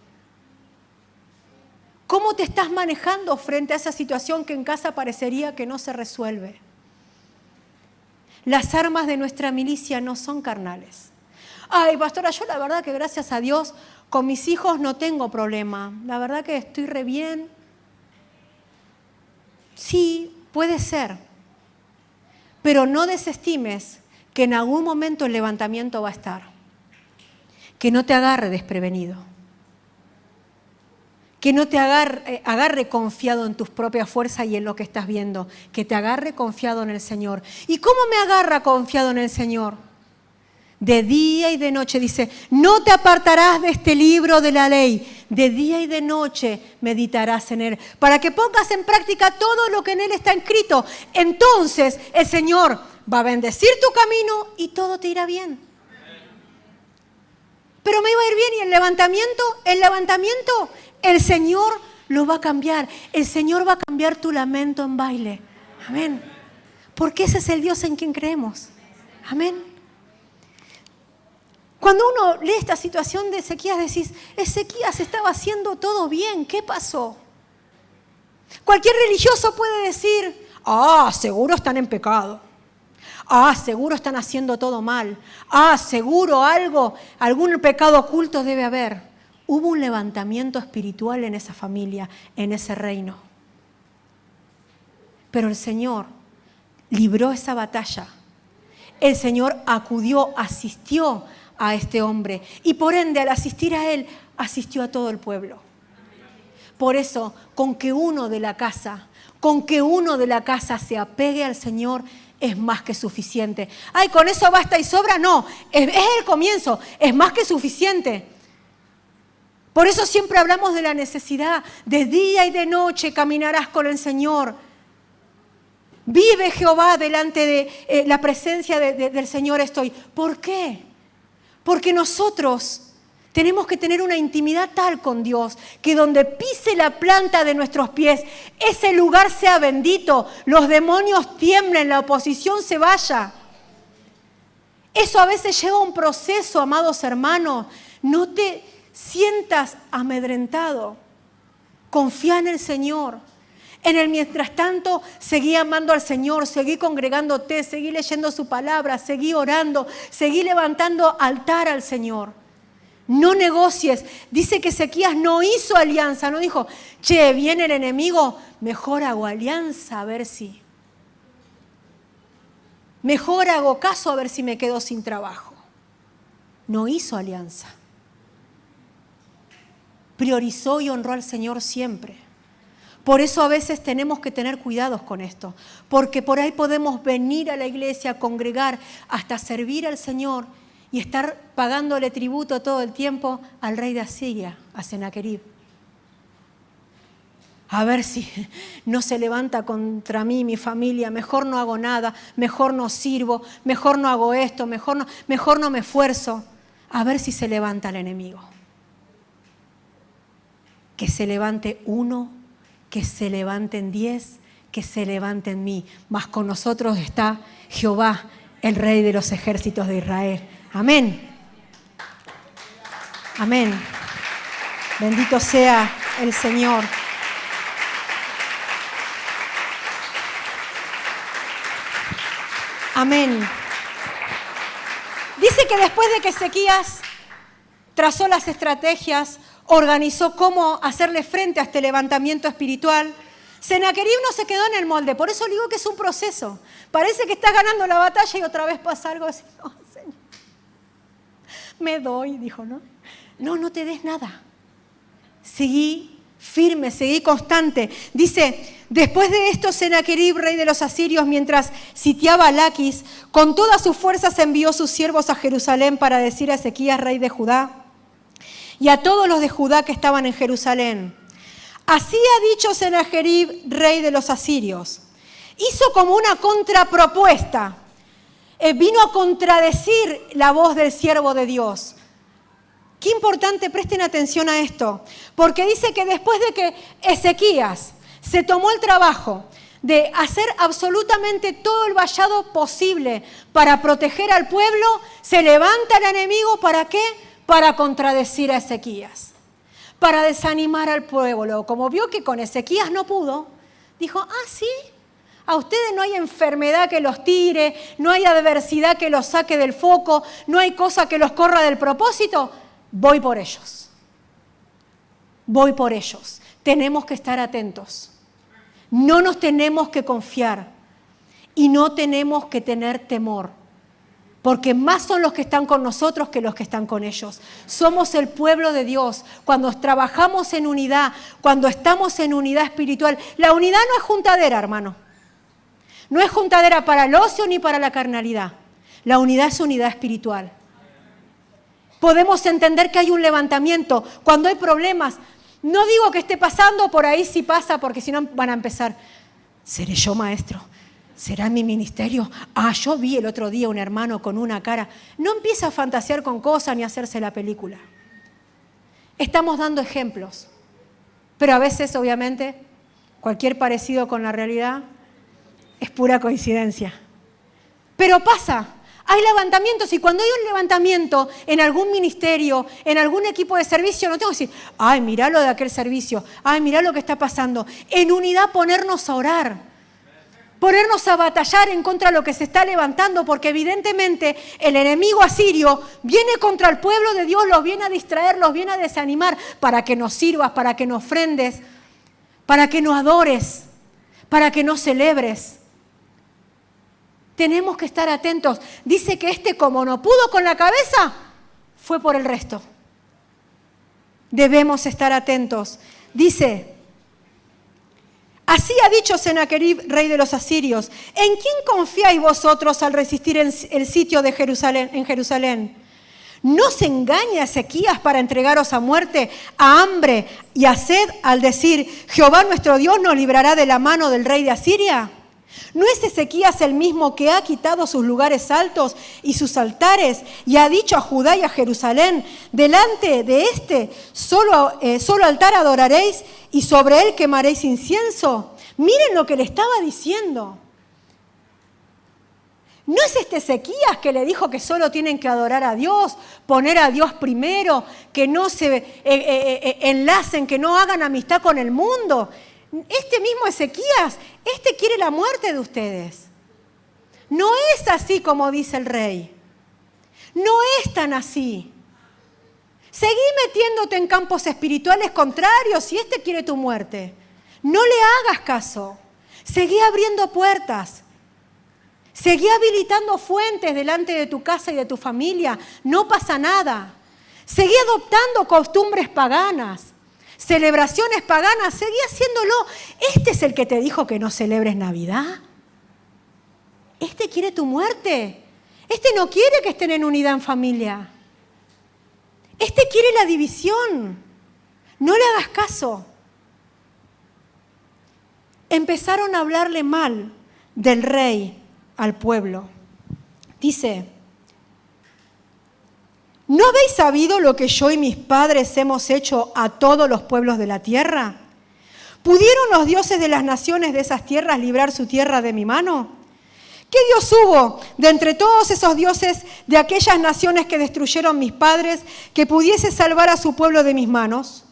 Speaker 1: ¿Cómo te estás manejando frente a esa situación que en casa parecería que no se resuelve? Las armas de nuestra milicia no son carnales. Ay, pastora, yo la verdad que gracias a Dios con mis hijos no tengo problema. La verdad que estoy re bien. Sí, puede ser, pero no desestimes que en algún momento el levantamiento va a estar. Que no te agarre desprevenido. Que no te agarre confiado en tus propias fuerzas y en lo que estás viendo. Que te agarre confiado en el Señor. ¿Y cómo me agarra confiado en el Señor? De día y de noche, dice, no te apartarás de este libro de la ley. De día y de noche meditarás en él, para que pongas en práctica todo lo que en él está escrito. Entonces el Señor va a bendecir tu camino y todo te irá bien. Pero me iba a ir bien, y el levantamiento, el Señor lo va a cambiar. El Señor va a cambiar tu lamento en baile. Amén. Porque ese es el Dios en quien creemos. Amén. Cuando uno lee esta situación de Ezequías, decís, Ezequías estaba haciendo todo bien, ¿qué pasó? Cualquier religioso puede decir, seguro están en pecado. Seguro están haciendo todo mal. Seguro algún pecado oculto debe haber. Hubo un levantamiento espiritual en esa familia, en ese reino. Pero el Señor libró esa batalla. El Señor acudió, asistió a este hombre. Y por ende, al asistir a él, asistió a todo el pueblo. Por eso, con que uno de la casa se apegue al Señor, es más que suficiente. ¿Con eso basta y sobra? No, es el comienzo, es más que suficiente. Por eso siempre hablamos de la necesidad. De día y de noche caminarás con el Señor. Vive Jehová delante de la presencia del Señor estoy. ¿Por qué? Porque nosotros tenemos que tener una intimidad tal con Dios que donde pise la planta de nuestros pies, ese lugar sea bendito, los demonios tiemblen, la oposición se vaya. Eso a veces lleva un proceso, amados hermanos. No te sientas amedrentado. Confía en el Señor. En el mientras tanto, seguí amando al Señor, seguí congregándote, seguí leyendo su palabra, seguí orando, seguí levantando altar al Señor. No negocies. Dice que Ezequías no hizo alianza, no dijo, viene el enemigo, mejor hago alianza a ver si. Mejor hago caso a ver si me quedo sin trabajo. No hizo alianza. Priorizó y honró al Señor siempre. Por eso a veces tenemos que tener cuidados con esto, porque por ahí podemos venir a la iglesia, congregar, hasta servir al Señor y estar pagándole tributo todo el tiempo al rey de Asiria, a Sennaquerib. A ver si no se levanta contra mí, mi familia, mejor no hago nada, mejor no sirvo, mejor no hago esto, mejor no me esfuerzo. A ver si se levanta el enemigo. Que se levante uno, que se levanten 10, que se levanten 1000. Mas con nosotros está Jehová, el Rey de los ejércitos de Israel. Amén. Amén. Bendito sea el Señor. Amén. Dice que después de que Ezequías trazó las estrategias, organizó cómo hacerle frente a este levantamiento espiritual, Sennacherib no se quedó en el molde. Por eso digo que es un proceso. Parece que estás ganando la batalla y otra vez pasa algo así. No, Señor, me doy, dijo, ¿no? No te des nada. Seguí firme, seguí constante. Dice, después de esto, Sennacherib, rey de los asirios, mientras sitiaba a Laquis, con todas sus fuerzas envió sus siervos a Jerusalén para decir a Ezequías, rey de Judá, y a todos los de Judá que estaban en Jerusalén: así ha dicho Sennacherib, rey de los asirios. Hizo como una contrapropuesta. Vino a contradecir la voz del siervo de Dios. Qué importante, presten atención a esto, porque dice que después de que Ezequías se tomó el trabajo de hacer absolutamente todo el vallado posible para proteger al pueblo, se levanta el enemigo, ¿para qué? Para contradecir a Ezequías, para desanimar al pueblo. Como vio que con Ezequías no pudo, dijo, ¿sí? A ustedes no hay enfermedad que los tire, no hay adversidad que los saque del foco, no hay cosa que los corra del propósito. Voy por ellos. Voy por ellos. Tenemos que estar atentos. No nos tenemos que confiar y no tenemos que tener temor, porque más son los que están con nosotros que los que están con ellos. Somos el pueblo de Dios. Cuando trabajamos en unidad, cuando estamos en unidad espiritual, la unidad no es juntadera, hermano. No es juntadera para el ocio ni para la carnalidad. La unidad es unidad espiritual. Podemos entender que hay un levantamiento cuando hay problemas. No digo que esté pasando, por ahí sí pasa, porque si no van a empezar. ¿Seré yo maestro? ¿Será mi ministerio? Yo vi el otro día un hermano con una cara. No empieza a fantasear con cosas ni a hacerse la película. Estamos dando ejemplos. Pero a veces, obviamente, cualquier parecido con la realidad es pura coincidencia. Pero pasa. Hay levantamientos y cuando hay un levantamiento en algún ministerio, en algún equipo de servicio, no tengo que decir, mirá lo de aquel servicio, mirá lo que está pasando. En unidad ponernos a orar, ponernos a batallar en contra de lo que se está levantando, porque evidentemente el enemigo asirio viene contra el pueblo de Dios, los viene a distraer, los viene a desanimar para que nos sirvas, para que nos ofrendes, para que nos adores, para que nos celebres. Tenemos que estar atentos. Dice que como no pudo con la cabeza, fue por el resto. Debemos estar atentos. Dice, así ha dicho Sennacherib, rey de los asirios: ¿en quién confiáis vosotros al resistir el sitio de Jerusalén, en Jerusalén? ¿No se engaña Ezequías para entregaros a muerte, a hambre y a sed, al decir, Jehová nuestro Dios nos librará de la mano del rey de Asiria? ¿No es Ezequías el mismo que ha quitado sus lugares altos y sus altares y ha dicho a Judá y a Jerusalén, delante de solo altar adoraréis y sobre él quemaréis incienso? Miren lo que le estaba diciendo. ¿No es Ezequías que le dijo que solo tienen que adorar a Dios, poner a Dios primero, que no se enlacen, que no hagan amistad con el mundo? Este mismo Ezequías, quiere la muerte de ustedes. No es así como dice el rey. No es tan así. Seguí metiéndote en campos espirituales contrarios si quiere tu muerte. No le hagas caso. Seguí abriendo puertas. Seguí habilitando fuentes delante de tu casa y de tu familia. No pasa nada. Seguí adoptando costumbres paganas. Celebraciones paganas, seguí haciéndolo. Es el que te dijo que no celebres Navidad. Quiere tu muerte. No quiere que estén en unidad en familia. Quiere la división. No le hagas caso. Empezaron a hablarle mal del rey al pueblo. Dice, ¿no habéis sabido lo que yo y mis padres hemos hecho a todos los pueblos de la tierra? ¿Pudieron los dioses de las naciones de esas tierras librar su tierra de mi mano? ¿Qué Dios hubo de entre todos esos dioses de aquellas naciones que destruyeron mis padres que pudiese salvar a su pueblo de mis manos?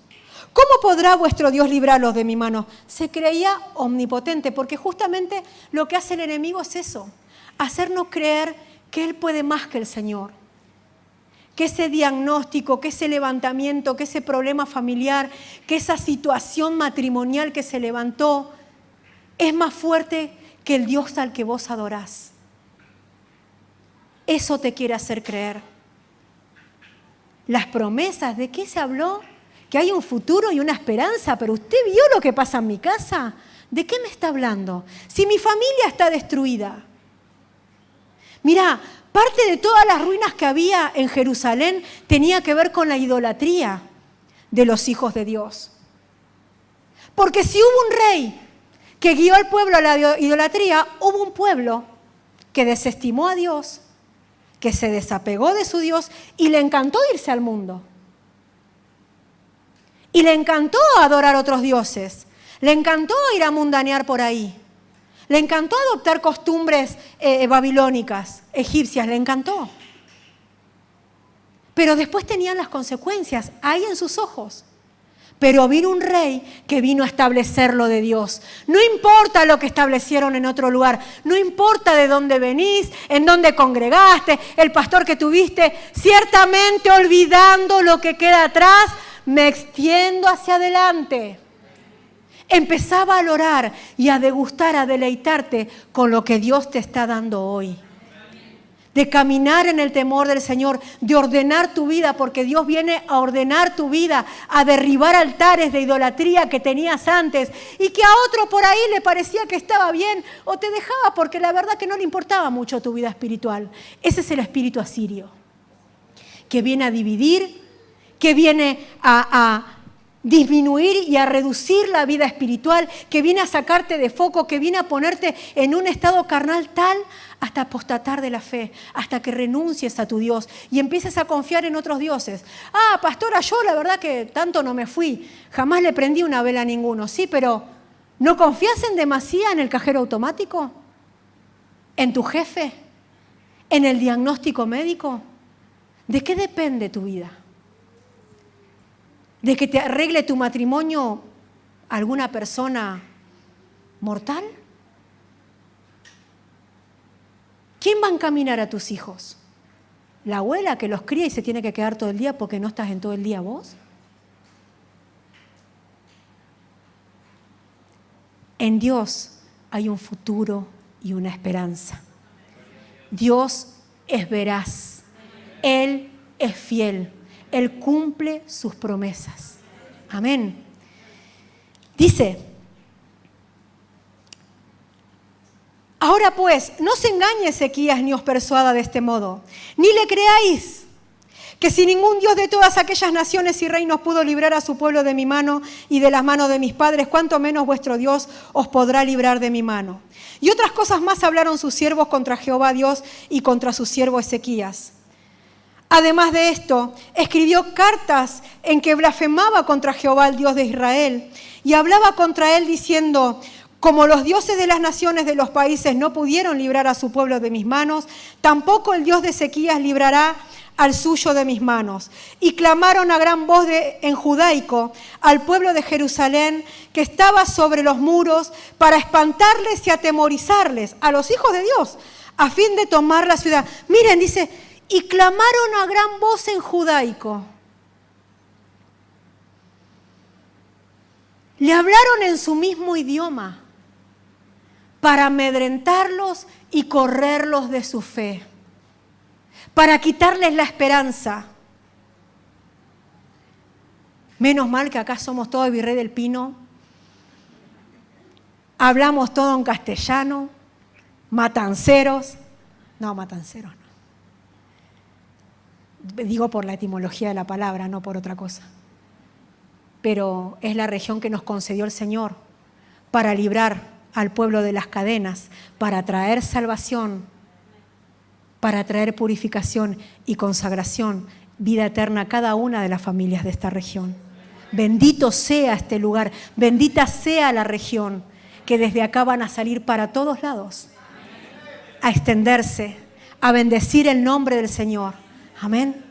Speaker 1: ¿Cómo podrá vuestro Dios librarlos de mi mano? Se creía omnipotente, porque justamente lo que hace el enemigo es eso. hacernos creer que Él puede más que el Señor. Que ese diagnóstico, que ese levantamiento, que ese problema familiar, que esa situación matrimonial que se levantó, es más fuerte que el Dios al que vos adorás. Eso te quiere hacer creer. Las promesas, ¿de qué se habló? Que hay un futuro y una esperanza, pero ¿usted vio lo que pasa en mi casa? ¿De qué me está hablando? Si mi familia está destruida. Mirá, parte de todas las ruinas que había en Jerusalén tenía que ver con la idolatría de los hijos de Dios. Porque si hubo un rey que guió al pueblo a la idolatría, hubo un pueblo que desestimó a Dios, que se desapegó de su Dios y le encantó irse al mundo. Y le encantó adorar otros dioses. Le encantó ir a mundanear por ahí. Le encantó adoptar costumbres babilónicas, egipcias, le encantó. Pero después tenían las consecuencias ahí en sus ojos. Pero vino un rey que vino a establecer lo de Dios. No importa lo que establecieron en otro lugar, no importa de dónde venís, en dónde congregaste, el pastor que tuviste, ciertamente olvidando lo que queda atrás, me extiendo hacia adelante. Empezá a valorar y a degustar, a deleitarte con lo que Dios te está dando hoy. De caminar en el temor del Señor, de ordenar tu vida, porque Dios viene a ordenar tu vida, a derribar altares de idolatría que tenías antes y que a otro por ahí le parecía que estaba bien o te dejaba porque la verdad que no le importaba mucho tu vida espiritual. Ese es el espíritu asirio, que viene a dividir, que viene a disminuir y a reducir la vida espiritual, que viene a sacarte de foco, que viene a ponerte en un estado carnal tal hasta apostatar de la fe, hasta que renuncies a tu Dios y empieces a confiar en otros dioses. Ah, pastora, yo la verdad que tanto no me fui, jamás le prendí una vela a ninguno. Sí, pero ¿no confías en demasía en el cajero automático? ¿En tu jefe? ¿En el diagnóstico médico? ¿De qué depende tu vida? ¿De que te arregle tu matrimonio alguna persona mortal? ¿Quién va a encaminar a tus hijos? ¿La abuela que los cría y se tiene que quedar todo el día porque no estás en todo el día vos? En Dios hay un futuro y una esperanza. Dios es veraz. Él es fiel. Él cumple sus promesas. Amén. Dice, ahora pues, no se engañe Ezequías ni os persuada de este modo, ni le creáis que si ningún Dios de todas aquellas naciones y reinos pudo librar a su pueblo de mi mano y de las manos de mis padres, cuánto menos vuestro Dios os podrá librar de mi mano. Y otras cosas más hablaron sus siervos contra Jehová Dios y contra su siervo Ezequías. Además de esto, escribió cartas en que blasfemaba contra Jehová, el Dios de Israel, y hablaba contra él diciendo, como los dioses de las naciones de los países no pudieron librar a su pueblo de mis manos, tampoco el Dios de Ezequías librará al suyo de mis manos. Y clamaron a gran voz en judaico al pueblo de Jerusalén que estaba sobre los muros para espantarles y atemorizarles a los hijos de Dios, a fin de tomar la ciudad. Miren, dice, y clamaron a gran voz en judaico. Le hablaron en su mismo idioma para amedrentarlos y correrlos de su fe, para quitarles la esperanza. Menos mal que acá somos todos Virrey del Pino, hablamos todo en castellano, matanceros. No, matanceros no. Digo por la etimología de la palabra, no por otra cosa. Pero es la región que nos concedió el Señor para librar al pueblo de las cadenas, para traer salvación, para traer purificación y consagración, vida eterna a cada una de las familias de esta región. Bendito sea este lugar, bendita sea la región, que desde acá van a salir para todos lados, a extenderse, a bendecir el nombre del Señor. Amén.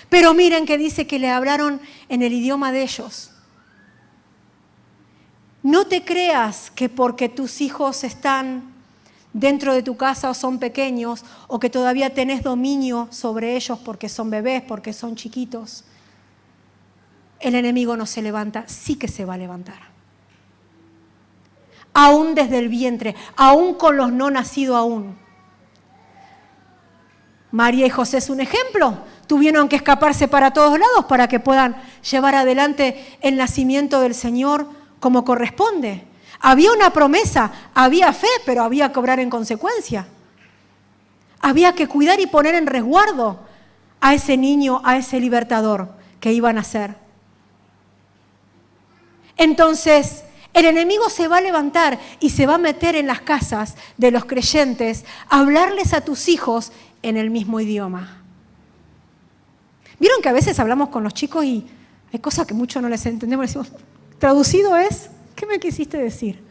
Speaker 1: Pero miren que dice que le hablaron en el idioma de ellos. No te creas que porque tus hijos están dentro de tu casa o son pequeños o que todavía tenés dominio sobre ellos porque son bebés, porque son chiquitos, el enemigo no se levanta, sí que se va a levantar. Aún desde el vientre, aún con los no nacidos aún. María y José es un ejemplo. Tuvieron que escaparse para todos lados para que puedan llevar adelante el nacimiento del Señor como corresponde. Había una promesa, había fe, pero había que obrar en consecuencia. Había que cuidar y poner en resguardo a ese niño, a ese libertador que iban a ser. Entonces, el enemigo se va a levantar y se va a meter en las casas de los creyentes a hablarles a tus hijos en el mismo idioma. ¿Vieron que a veces hablamos con los chicos y hay cosas que muchos no les entendemos? Decimos, traducido es, ¿qué me quisiste decir?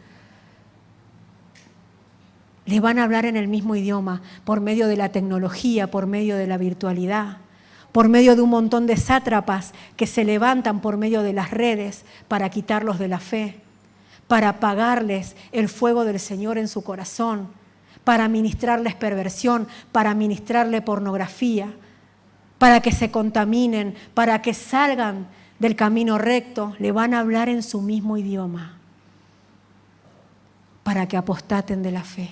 Speaker 1: Les van a hablar en el mismo idioma por medio de la tecnología, por medio de la virtualidad, por medio de un montón de sátrapas que se levantan por medio de las redes para quitarlos de la fe, para apagarles el fuego del Señor en su corazón, para ministrarles perversión, para ministrarle pornografía, para que se contaminen, para que salgan del camino recto. Le van a hablar en su mismo idioma para que apostaten de la fe.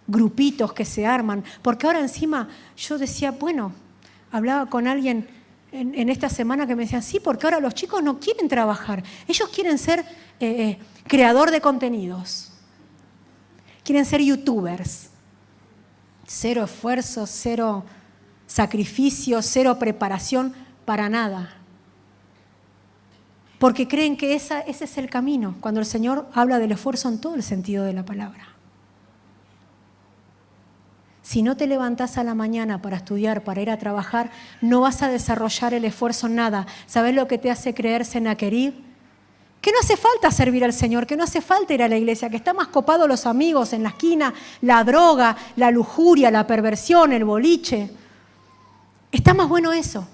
Speaker 1: Grupitos que se arman, porque ahora encima yo decía, bueno, hablaba con alguien en esta semana que me decían, sí, porque ahora los chicos no quieren trabajar, ellos quieren ser creador de contenidos, quieren ser youtubers, cero esfuerzo, cero sacrificio, cero preparación, para nada, porque creen que ese es el camino, cuando el Señor habla del esfuerzo en todo el sentido de la palabra. Si no te levantás a la mañana para estudiar, para ir a trabajar, no vas a desarrollar el esfuerzo en nada. ¿Sabés lo que te hace creer, Senaquerib? Que no hace falta servir al Señor, que no hace falta ir a la iglesia, que está más copado los amigos en la esquina, la droga, la lujuria, la perversión, el boliche. Está más bueno eso.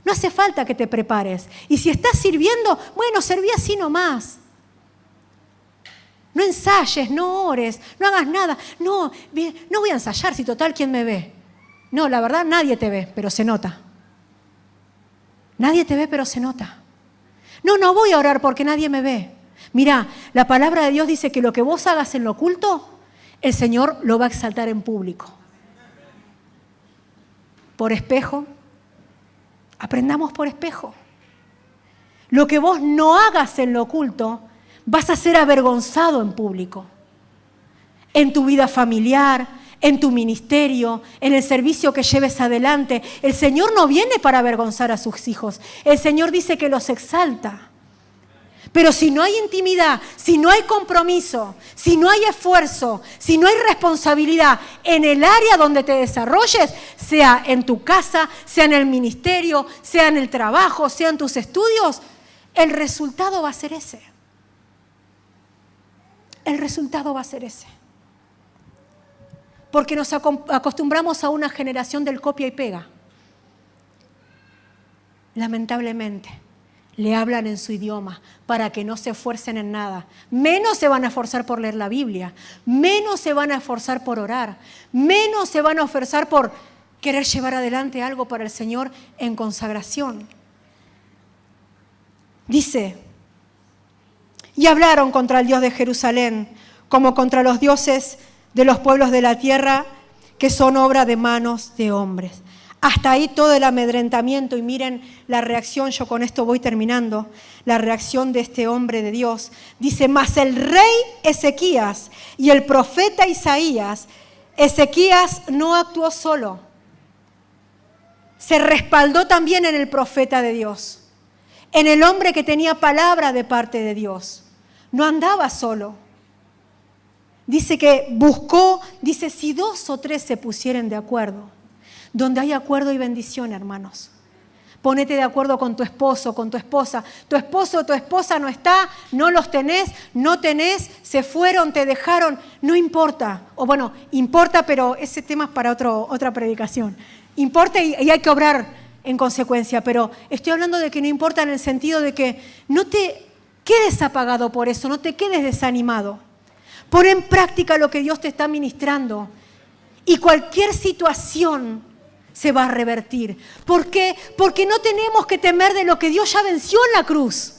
Speaker 1: No hace falta que te prepares. Y si estás sirviendo, bueno, serví así nomás. No ensayes, no ores, no hagas nada. No voy a ensayar si total, ¿quién me ve? No, la verdad nadie te ve, pero se nota. Nadie te ve, pero se nota. No voy a orar porque nadie me ve. Mirá, la palabra de Dios dice que lo que vos hagas en lo oculto, el Señor lo va a exaltar en público. Por espejo, aprendamos por espejo. Lo que vos no hagas en lo oculto, vas a ser avergonzado en público, en tu vida familiar, en tu ministerio, en el servicio que lleves adelante. El Señor no viene para avergonzar a sus hijos. El Señor dice que los exalta. Pero si no hay intimidad, si no hay compromiso, si no hay esfuerzo, si no hay responsabilidad en el área donde te desarrolles, sea en tu casa, sea en el ministerio, sea en el trabajo, sea en tus estudios, el resultado va a ser ese. El resultado va a ser ese. Porque nos acostumbramos a una generación del copia y pega. Lamentablemente, le hablan en su idioma para que no se esfuercen en nada. Menos se van a esforzar por leer la Biblia, menos se van a esforzar por orar, menos se van a esforzar por querer llevar adelante algo para el Señor en consagración. Dice, y hablaron contra el Dios de Jerusalén, como contra los dioses de los pueblos de la tierra, que son obra de manos de hombres. Hasta ahí todo el amedrentamiento, y miren la reacción, yo con esto voy terminando, la reacción de este hombre de Dios. Dice, mas el rey Ezequías y el profeta Isaías, Ezequías no actuó solo, se respaldó también en el profeta de Dios, en el hombre que tenía palabra de parte de Dios. No andaba solo. Dice que buscó, dice, si 2 o 3 se pusieren de acuerdo. Donde hay acuerdo y bendición, hermanos. Ponete de acuerdo con tu esposo, con tu esposa. Tu esposo o tu esposa no está, no los tenés, no tenés, se fueron, te dejaron, no importa. O bueno, importa, pero ese tema es para otra predicación. Importa y hay que obrar en consecuencia, pero estoy hablando de que no importa en el sentido de que no te quedes apagado por eso, no te quedes desanimado. Pon en práctica lo que Dios te está ministrando y cualquier situación se va a revertir. ¿Por qué? Porque no tenemos que temer de lo que Dios ya venció en la cruz.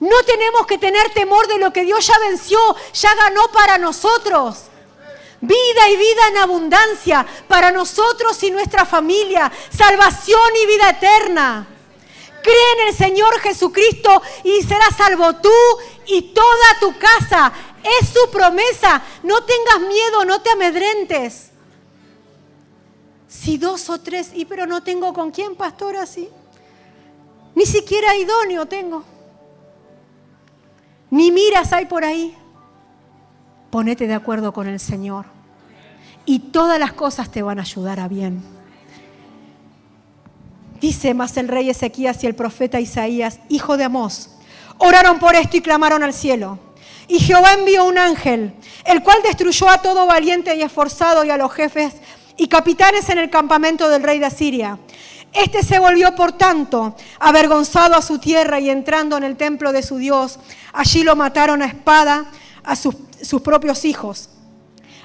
Speaker 1: No tenemos que tener temor de lo que Dios ya venció, ya ganó para nosotros. Vida y vida en abundancia para nosotros y nuestra familia. Salvación y vida eterna. Cree en el Señor Jesucristo y serás salvo tú y toda tu casa. Es su promesa. No tengas miedo, no te amedrentes. Si 2 o 3, pero no tengo con quién, pastora, así. Ni siquiera idóneo tengo. Ni miras hay por ahí. Ponete de acuerdo con el Señor. Y todas las cosas te van a ayudar a bien. Dice más el rey Ezequías y el profeta Isaías, hijo de Amós, oraron por esto y clamaron al cielo. Y Jehová envió un ángel, el cual destruyó a todo valiente y esforzado y a los jefes y capitanes en el campamento del rey de Asiria. Este se volvió, por tanto, avergonzado a su tierra y entrando en el templo de su Dios, allí lo mataron a espada a sus propios hijos.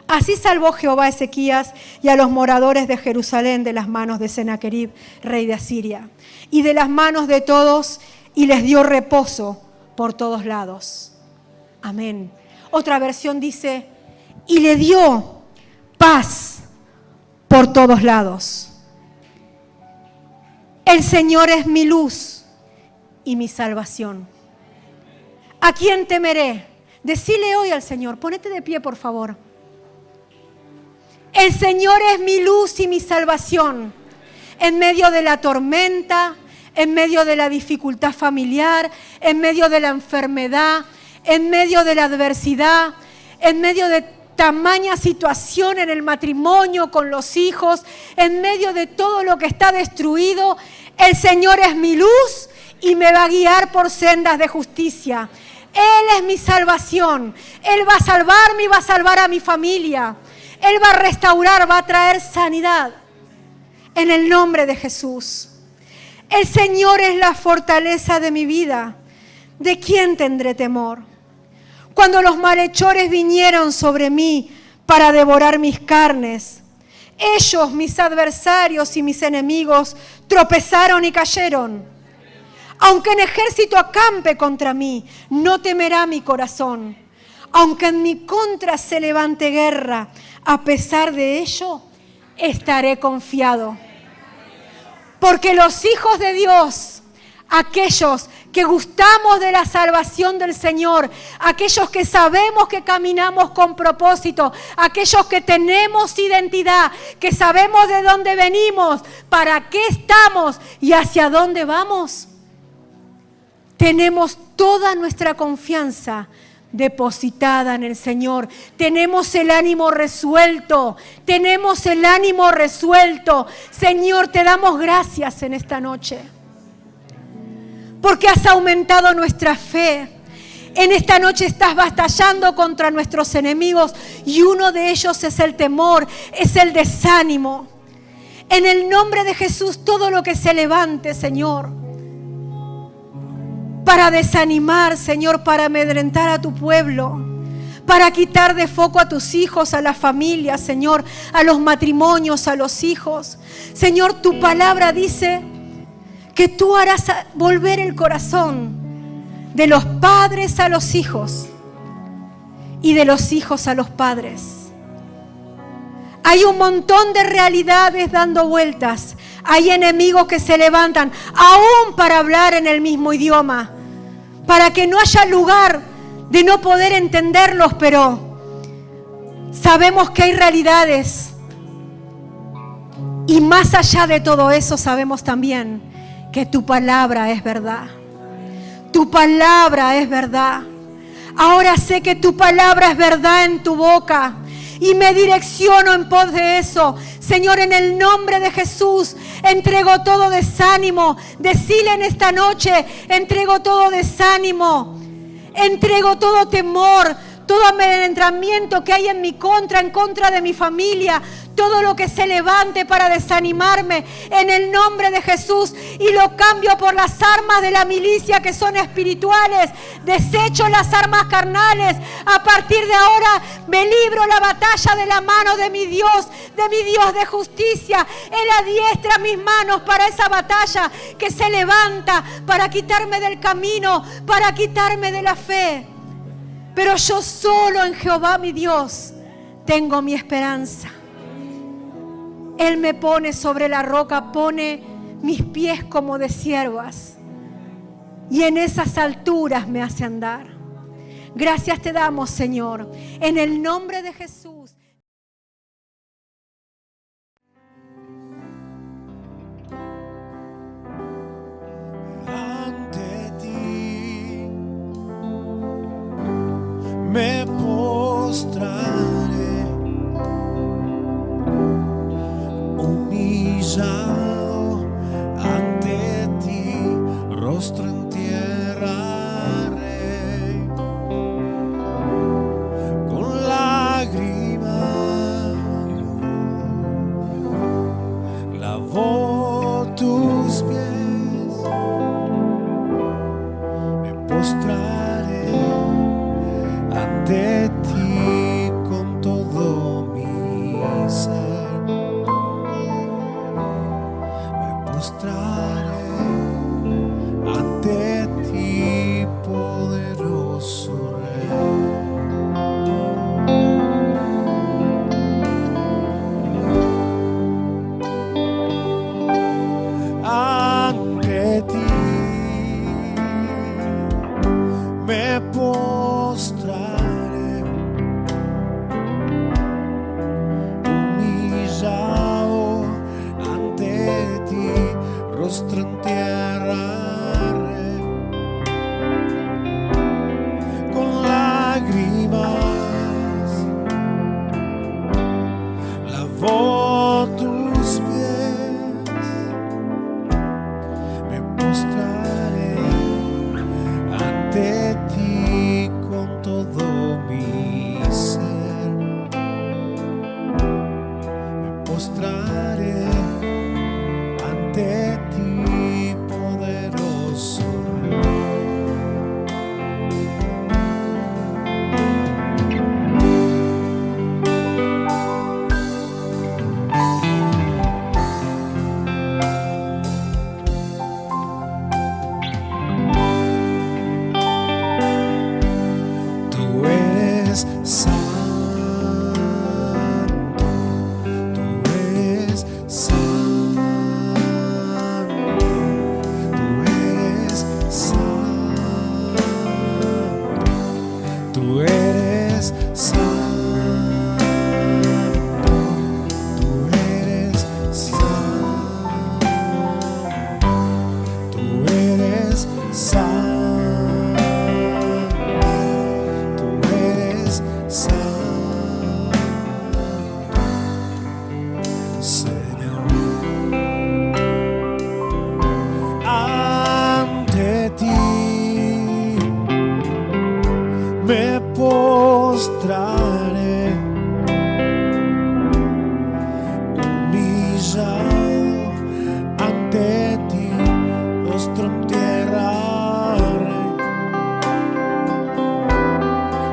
Speaker 1: Así salvó Jehová a Ezequías y a los moradores de Jerusalén de las manos de Sennacherib, rey de Asiria, y de las manos de todos, y les dio reposo por todos lados. Amén. Otra versión dice, y le dio paz por todos lados. El Señor es mi luz y mi salvación. ¿A quién temeré? Decile hoy al Señor, ponete de pie por favor. El Señor es mi luz y mi salvación. En medio de la tormenta, en medio de la dificultad familiar, en medio de la enfermedad, en medio de la adversidad, en medio de tamaña situación en el matrimonio, con los hijos, en medio de todo lo que está destruido, el Señor es mi luz y me va a guiar por sendas de justicia. Él es mi salvación. Él va a salvarme y va a salvar a mi familia. Él va a restaurar, va a traer sanidad. En el nombre de Jesús. El Señor es la fortaleza de mi vida. ¿De quién tendré temor? Cuando los malhechores vinieron sobre mí para devorar mis carnes, ellos, mis adversarios y mis enemigos, tropezaron y cayeron. Aunque en ejército acampe contra mí, no temerá mi corazón. Aunque en mi contra se levante guerra, a pesar de ello, estaré confiado. Porque los hijos de Dios, aquellos que gustamos de la salvación del Señor, aquellos que sabemos que caminamos con propósito, aquellos que tenemos identidad, que sabemos de dónde venimos, para qué estamos y hacia dónde vamos, tenemos toda nuestra confianza depositada en el Señor. Tenemos el ánimo resuelto. Tenemos el ánimo resuelto. Señor, te damos gracias en esta noche. Porque has aumentado nuestra fe. En esta noche estás batallando contra nuestros enemigos y uno de ellos es el temor, es el desánimo. En el nombre de Jesús, todo lo que se levante, Señor, para desanimar, Señor, para amedrentar a tu pueblo, para quitar de foco a tus hijos, a las familias, Señor, a los matrimonios, a los hijos. Señor, tu palabra dice que tú harás volver el corazón de los padres a los hijos y de los hijos a los padres. Hay un montón de realidades dando vueltas. Hay enemigos que se levantan aún para hablar en el mismo idioma, para que no haya lugar de no poder entenderlos, pero sabemos que hay realidades. Y más allá de todo eso, sabemos también que tu palabra es verdad. Tu palabra es verdad. Ahora sé que tu palabra es verdad en tu boca y me direcciono en pos de eso. Señor, en el nombre de Jesús, entrego todo desánimo. Decile en esta noche, entrego todo desánimo. Entrego todo temor, todo amedrentamiento que hay en mi contra, en contra de mi familia. todo lo que se levante para desanimarme en el nombre de Jesús, y lo cambio por las armas de la milicia que son espirituales. Desecho las armas carnales. A partir de ahora me libro la batalla de la mano de mi Dios de justicia. Él adiestra mis manos para esa batalla que se levanta para quitarme del camino, para quitarme de la fe. Pero yo solo en Jehová mi Dios tengo mi esperanza. Él me pone sobre la roca, pone mis pies como de ciervas, y en esas alturas me hace andar. Gracias te damos, Señor, en el nombre de Jesús.
Speaker 2: Ante ti me postraré, humillado ante ti, rostro en tierra haré, con lágrimas lavo tus pies, me postraré ante ti con todo mi ser, me postraré ante ti, poderoso Rey. Ante ti me postraré, humillado ante ti, rostro en tierra haré, con lágrimas lavo tus pies, me postraré ante ti con todo mi ser, me postraré ante ti, poderoso Rey. Tú eres santo, tú eres santo, tú eres santo, tú eres santo, tú eres santo, tú eres santo. Tú eres santo, Señor. Ante ti me postraré, humillado ante ti, rostro en tierra haré,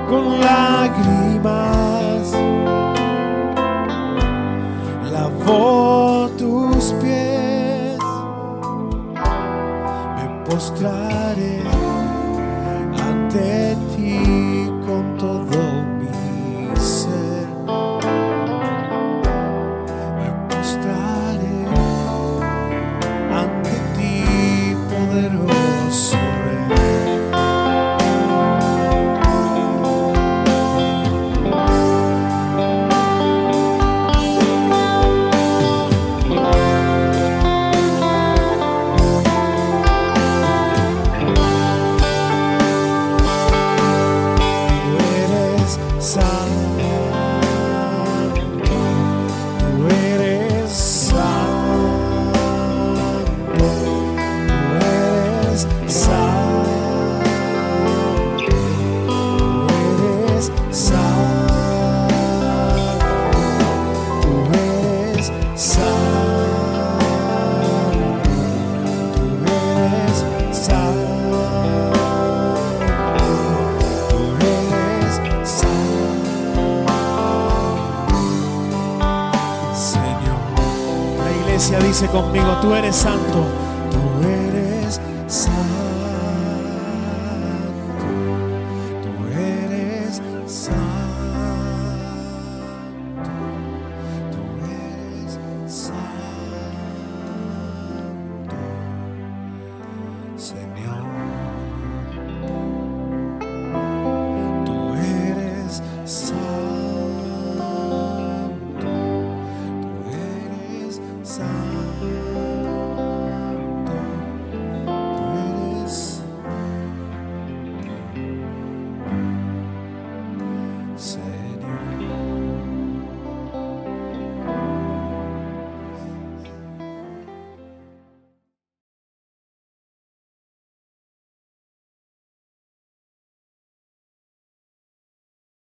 Speaker 2: con lágrimas lavo tus pies, me postraré ante ti con todo mi ser, me postraré ante ti, poderoso Rey. iglesia dice conmigo: tú eres santo. Tú eres santo. Tú eres santo.